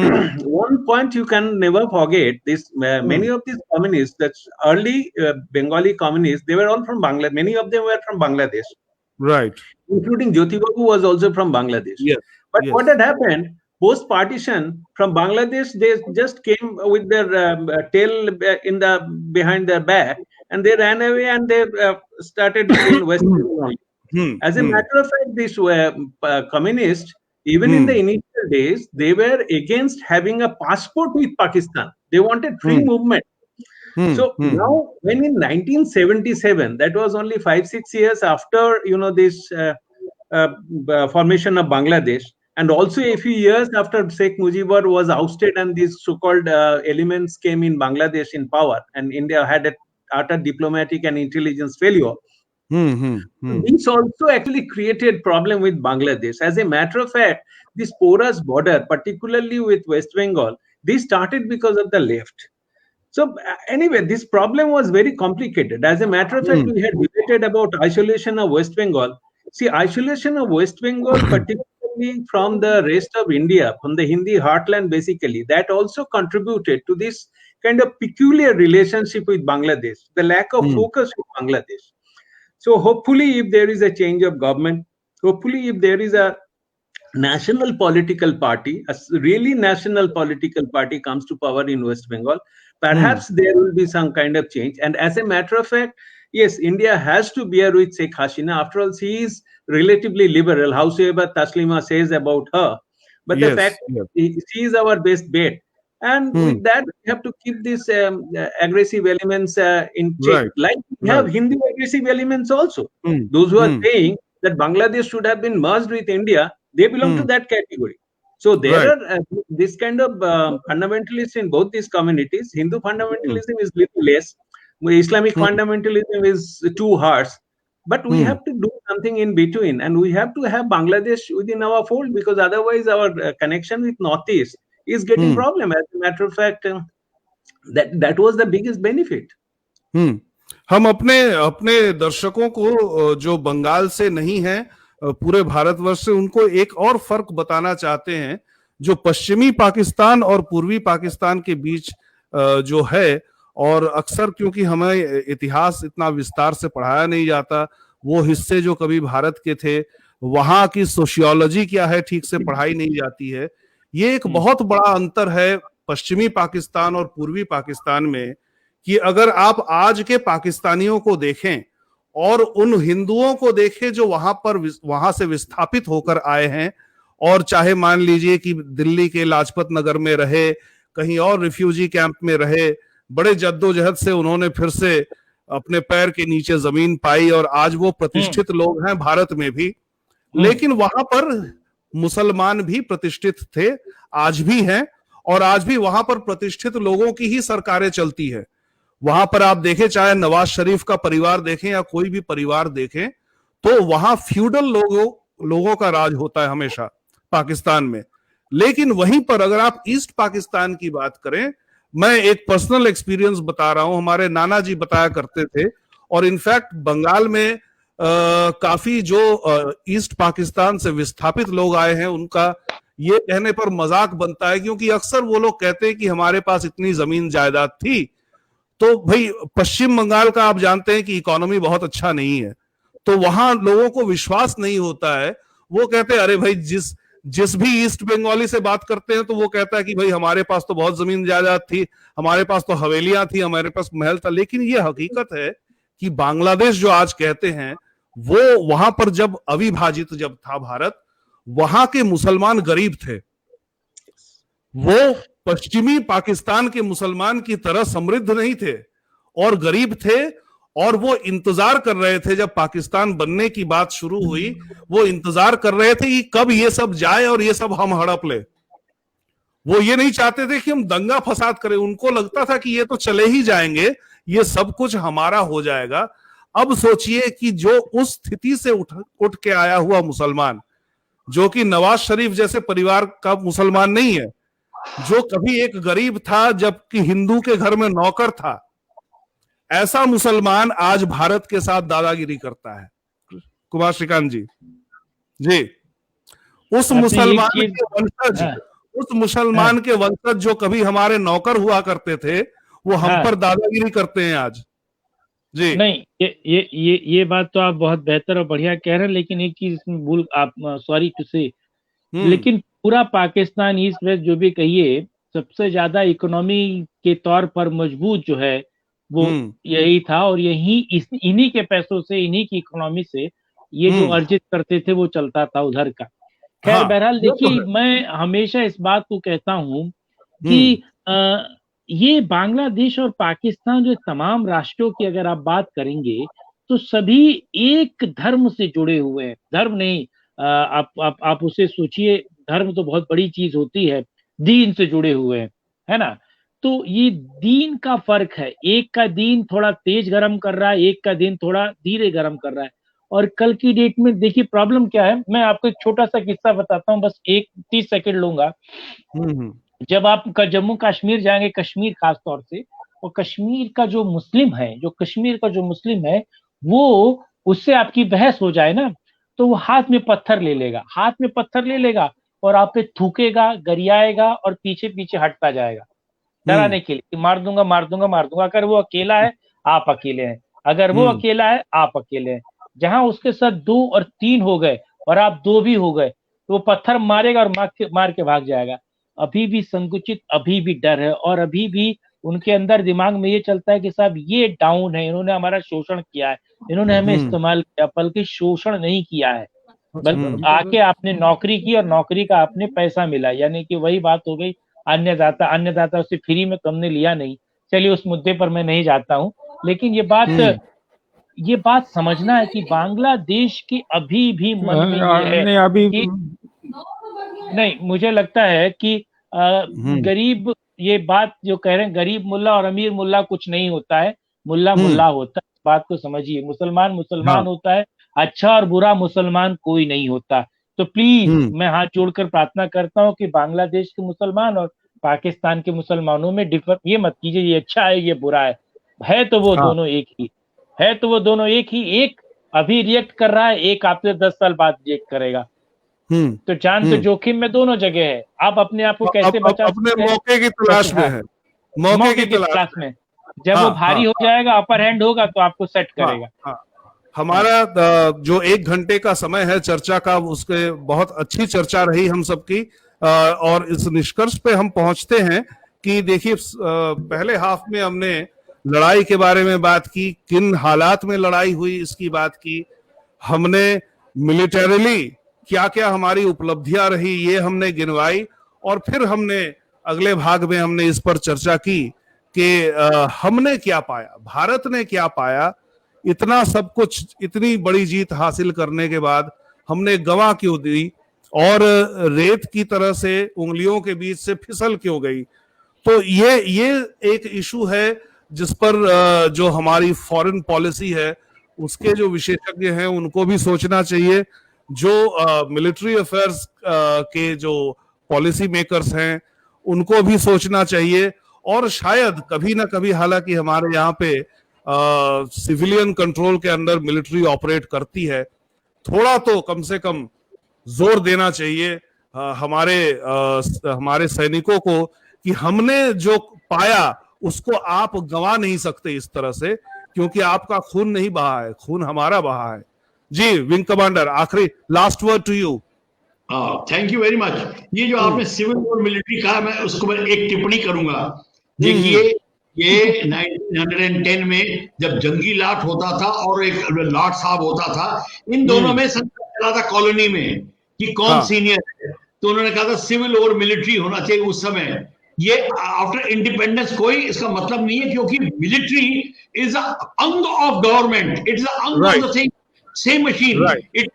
Speaker 3: one point you can never forget, this many of these communists, that's early Bengali communists, they were all from Bangladesh. Many of them were from Bangladesh.
Speaker 1: Right.
Speaker 3: Including Jyoti Babu was also from Bangladesh.
Speaker 1: Yes.
Speaker 3: But what had happened, post-partition, from Bangladesh, they just came with their tail behind their back, and they ran away and they started in West Bengal. As a matter of fact, these communists, even in the initial days, they were against having a passport with Pakistan. They wanted free movement. So now, when in 1977, that was only 5-6 years after, this formation of Bangladesh, and also a few years after Sheikh Mujibur was ousted and these so-called elements came in Bangladesh in power, and India had an utter diplomatic and intelligence failure. This also actually created problem with Bangladesh. As a matter of fact, this porous border, particularly with West Bengal, this started because of the left. So anyway, this problem was very complicated. As a matter of fact, we had debated about isolation of West Bengal. See, isolation of West Bengal, particularly from the rest of India, from the Hindi heartland, basically, that also contributed to this kind of peculiar relationship with Bangladesh, the lack of focus with Bangladesh. So hopefully, if there is a change of government, hopefully if there is a national political party, a really national political party comes to power in West Bengal, perhaps there will be some kind of change. And as a matter of fact, yes, India has to bear with Sheikh Hasina. After all, she is relatively liberal, howsoever Taslima says about her. But the fact she is our best bet. And with that, we have to keep these aggressive elements in check.
Speaker 1: Right.
Speaker 3: Like we have Hindu aggressive elements also. Those who are saying that Bangladesh should have been merged with India, they belong to that category. So there are this kind of fundamentalists in both these communities. Hindu fundamentalism is little less. Islamic fundamentalism is too harsh. But we have to do something in between, and we have to have Bangladesh within our fold, because otherwise our connection with Northeast is getting problem. As a matter of fact, that was the biggest benefit.
Speaker 1: हम अपने दर्शकों को जो बंगाल से नहीं है, पूरे भारतवर्ष से, उनको एक और फर्क बताना चाहते हैं जो पश्चिमी पाकिस्तान और पूर्वी पाकिस्तान के बीच जो है। और अक्सर क्योंकि हमें इतिहास इतना विस्तार से पढ़ाया नहीं जाता, वो हिस्से जो कभी भारत के थे, वहां की सोशियोलॉजी क्या है ठीक से पढ़ाई नहीं जाती है। ये एक बहुत बड़ा अंतर है पश्चिमी पाकिस्तान और पूर्वी पाकिस्तान में, कि अगर आप आज के पाकिस्तानियों को देखें और उन हिंदुओं को देखे जो वहां से विस्थापित होकर आए हैं, और चाहे मान लीजिए कि दिल्ली के लाजपत नगर में रहे, कहीं और रिफ्यूजी कैंप में रहे, बड़े जद्दोजहद से उन्होंने फिर से अपने पैर के नीचे जमीन पाई और आज वो प्रतिष्ठित लोग हैं भारत में भी। लेकिन वहां पर मुसलमान भी प्रतिष्ठित थे, आज भी हैं, और आज भी वहां पर प्रतिष्ठित लोगों की ही सरकारें चलती है। वहां पर आप देखें, चाहे नवाज शरीफ का परिवार देखें या कोई भी परिवार देखें, तो वहां फ्यूडल लोगों का राज होता है हमेशा पाकिस्तान में। लेकिन वहीं पर अगर आप ईस्ट पाकिस्तान की बात करें, मैं एक पर्सनल एक्सपीरियंस बता रहा हूं, हमारे नाना जी बताया करते थे, और इनफैक्ट बंगाल में काफी जो ईस्ट पाकिस्तान से विस्थापित लोग आए हैं, उनका ये कहने पर मजाक बनता है, क्योंकि अक्सर वो लोग कहते हैं कि हमारे पास इतनी जमीन जायदाद थी। तो भाई पश्चिम बंगाल का आप जानते हैं कि इकोनॉमी बहुत अच्छा नहीं है, तो वहां लोगों को विश्वास नहीं होता है। वो कहते हैं अरे भाई, जिस भी ईस्ट बंगाली से बात करते हैं तो वो कहता है कि भाई हमारे पास तो बहुत जमीन जायदाद थी, हमारे पास तो हवेलियां थी, हमारे पास महल था। लेकिन ये हकीकत है कि बांग्लादेश जो आज कहते हैं, वो वहां पर जब अविभाजित जब था भारत, वहां के मुसलमान गरीब थे। वो पश्चिमी पाकिस्तान के मुसलमान की तरह समृद्ध नहीं थे और गरीब थे, और वो इंतजार कर रहे थे जब पाकिस्तान बनने की बात शुरू हुई, वो इंतजार कर रहे थे कि कब ये सब जाए और ये सब हम हड़प ले। वो ये नहीं चाहते थे कि हम दंगा फसाद करें, उनको लगता था कि ये तो चले ही जाएंगे, ये सब कुछ हमारा हो जाएगा। अब सोचिए कि जो उस स्थिति से उठ के आया हुआ मुसलमान, जो कि नवाज शरीफ जैसे परिवार का मुसलमान नहीं है, जो कभी एक गरीब था जबकि हिंदू के घर में नौकर था, ऐसा मुसलमान आज भारत के साथ दादागिरी करता है। कुमार श्रीकांत जी, जी उस मुसलमान के वंशज, उस मुसलमान के वंशज जो कभी हमारे नौकर हुआ करते थे, वो हम पर दादागिरी करते हैं आज। जी
Speaker 4: नहीं, ये बात तो आप बहुत बेहतर और बढ़िया कह रहे हैं, लेकिन एक चीज इसमें भूल, आप सॉरी टू से, लेकिन पूरा पाकिस्तान ईस्ट वेस्ट जो भी कहिए, सबसे ज्यादा इकोनॉमी के तौर पर मजबूत जो है वो यही था, और इन्हीं के पैसों से, इन्हीं की इकोनॉमी से ये जो अर्जित करते थे वो चलता था उधर का। खैर बहरहाल देखिए, मैं हमेशा इस बात को कहता हूं कि ये बांग्लादेश और पाकिस्तान जो तमाम राष्ट्रों की अगर आप बात करेंगे तो सभी एक धर्म से जुड़े हुए हैं। धर्म नहीं, आप उसे सोचिए, धर्म तो बहुत बड़ी चीज होती है, दीन से जुड़े हुए हैं, है ना। तो ये दीन का फर्क है, एक का दीन थोड़ा तेज गर्म कर रहा है, एक का दीन थोड़ा धीरे गर्म कर रहा है। और कल की डेट में देखिए प्रॉब्लम क्या है, मैं आपको एक छोटा सा किस्सा बताता हूँ, बस 30 सेकंड लूंगा। जब आप जम्मू कश्मीर जाएंगे, कश्मीर खास तौर से, और कश्मीर का जो मुस्लिम है वो, उससे आपकी बहस हो जाए ना, तो वो हाथ में पत्थर ले लेगा और आप पे थूकेगा, गरियाएगा और पीछे पीछे हटता जाएगा डराने के लिए, मार दूंगा। अगर वो अकेला है आप अकेले हैं, अगर वो अकेला है आप अकेले हैं। जहां उसके साथ 2 और 3 हो गए और आप 2 भी हो गए, तो वो पत्थर मारेगा और मार के भाग जाएगा। अभी भी संकुचित, अभी भी डर है, और अभी भी उनके अंदर दिमाग में ये चलता है कि साहब ये डाउन है, इन्होंने हमारा शोषण किया है, इन्होंने हमें इस्तेमाल किया, बल्कि शोषण नहीं किया है, बल्कि आके आपने नौकरी की और नौकरी का आपने पैसा मिला, यानी कि वही बात हो गई, अन्नदाता उसे फ्री में तुमने लिया नहीं। चलिए उस मुद्दे पर मैं नहीं जाता हूँ, लेकिन ये बात समझना है कि बांग्लादेश की अभी भी मन में ये है कि नहीं, मुझे लगता है कि गरीब, ये बात जो कह रहे हैं, गरीब मुल्ला और अमीर मुल्ला कुछ नहीं होता है, मुल्ला मुल्ला होता है, इस बात को समझिए। मुसलमान होता है, अच्छा और बुरा मुसलमान कोई नहीं होता। तो प्लीज मैं हाथ जोड़कर प्रार्थना करता हूँ कि बांग्लादेश के मुसलमान और पाकिस्तान के मुसलमानों में डिफर ये मत कीजिए, ये अच्छा है ये बुरा है तो वो दोनों एक ही, एक अभी रिएक्ट कर रहा है, एक आपसे 10 साल बाद रिएक्ट करेगा। तो जान तो जोखिम में दोनों जगह है। आप अपने आप को कैसे बचा सकते हैं?
Speaker 1: मौके की तलाश में है, मौके की तलाश में।
Speaker 4: जब वो भारी हो जाएगा, अपर हैंड होगा, तो आपको सेट करेगा।
Speaker 1: हमारा जो 1 घंटे का समय है चर्चा का, उसके बहुत अच्छी चर्चा रही हम सबकी, और इस निष्कर्ष पे हम पहुंचते हैं कि देखिए, पहले हाफ में हमने लड़ाई के बारे में बात की, किन हालात में लड़ाई हुई इसकी बात की, हमने मिलिटरीली क्या क्या हमारी उपलब्धियां रही ये हमने गिनवाई, और फिर हमने अगले भाग में हमने इस पर चर्चा की कि हमने क्या पाया, भारत ने क्या पाया, इतना सब कुछ, इतनी बड़ी जीत हासिल करने के बाद हमने गंवा क्यों दी, और रेत की तरह से उंगलियों के बीच से फिसल क्यों गई। तो ये एक इशू है जिस पर जो हमारी फॉरेन पॉलिसी है उसके जो विशेषज्ञ हैं उनको भी सोचना चाहिए, जो मिलिट्री अफेयर्स के जो पॉलिसी मेकर्स हैं उनको भी सोचना चाहिए, और शायद कभी ना कभी, हालांकि हमारे यहाँ पे सिविलियन कंट्रोल के अंदर मिलिट्री ऑपरेट करती है, थोड़ा तो कम से कम जोर देना चाहिए हमारे सैनिकों को कि हमने जो पाया उसको आप गंवा नहीं सकते इस तरह से, क्योंकि आपका खून नहीं बहा है, खून हमारा बहा है। जी विंग कमांडर, आखिरी last word to you.
Speaker 2: Thank you very much. ये जो आपने सिविल और मिलिट्री कहा, मैं उसको मैं एक टिप्पणी करूंगा। देखिए, ये 1910 में जब जंगी लाट होता था और एक लाट साहब होता था, इन दोनों में संघर्ष चला था कॉलोनी में कि कौन सीनियर है, तो उन्होंने कहा था सिविल और मिलिट्री होना चाहिए उस समय। ये आफ्टर इंडिपेंडेंस कोई इसका मतलब नहीं है, क्योंकि मिलिट्री इज अंग ऑफ गवर्नमेंट, इट इज अंग of the thing, same machine, it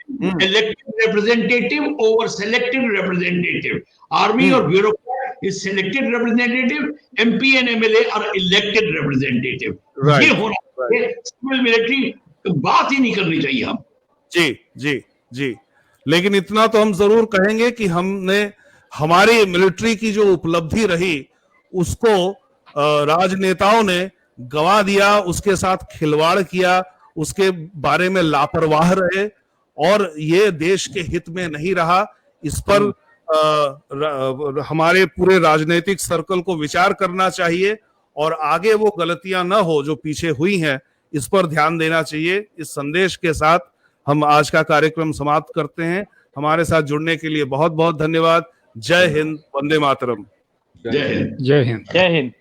Speaker 2: elected representative over selected representative. Army or bureaucrat is selected representative, MP and MLA are elected representative. ये होना चाहिए, सिविल मिलिट्री बात ही नहीं करनी चाहिए हम।
Speaker 1: जी जी जी, लेकिन इतना तो हम जरूर कहेंगे कि हमने हमारी मिलिट्री की जो उपलब्धि रही उसको राजनेताओं ने गंवा दिया, उसके साथ खिलवाड़ किया, उसके बारे में लापरवाह रहे, और ये देश के हित में नहीं रहा। इस पर हमारे पूरे राजनीतिक सर्कल को विचार करना चाहिए, और आगे वो गलतियां न हो जो पीछे हुई हैं, इस पर ध्यान देना चाहिए। इस संदेश के साथ हम आज का कार्यक्रम समाप्त करते हैं। हमारे साथ जुड़ने के लिए बहुत बहुत धन्यवाद। जय हिंद, वंदे मातरम।
Speaker 2: जय हिंद।
Speaker 5: जय हिंद।
Speaker 4: जय हिंद।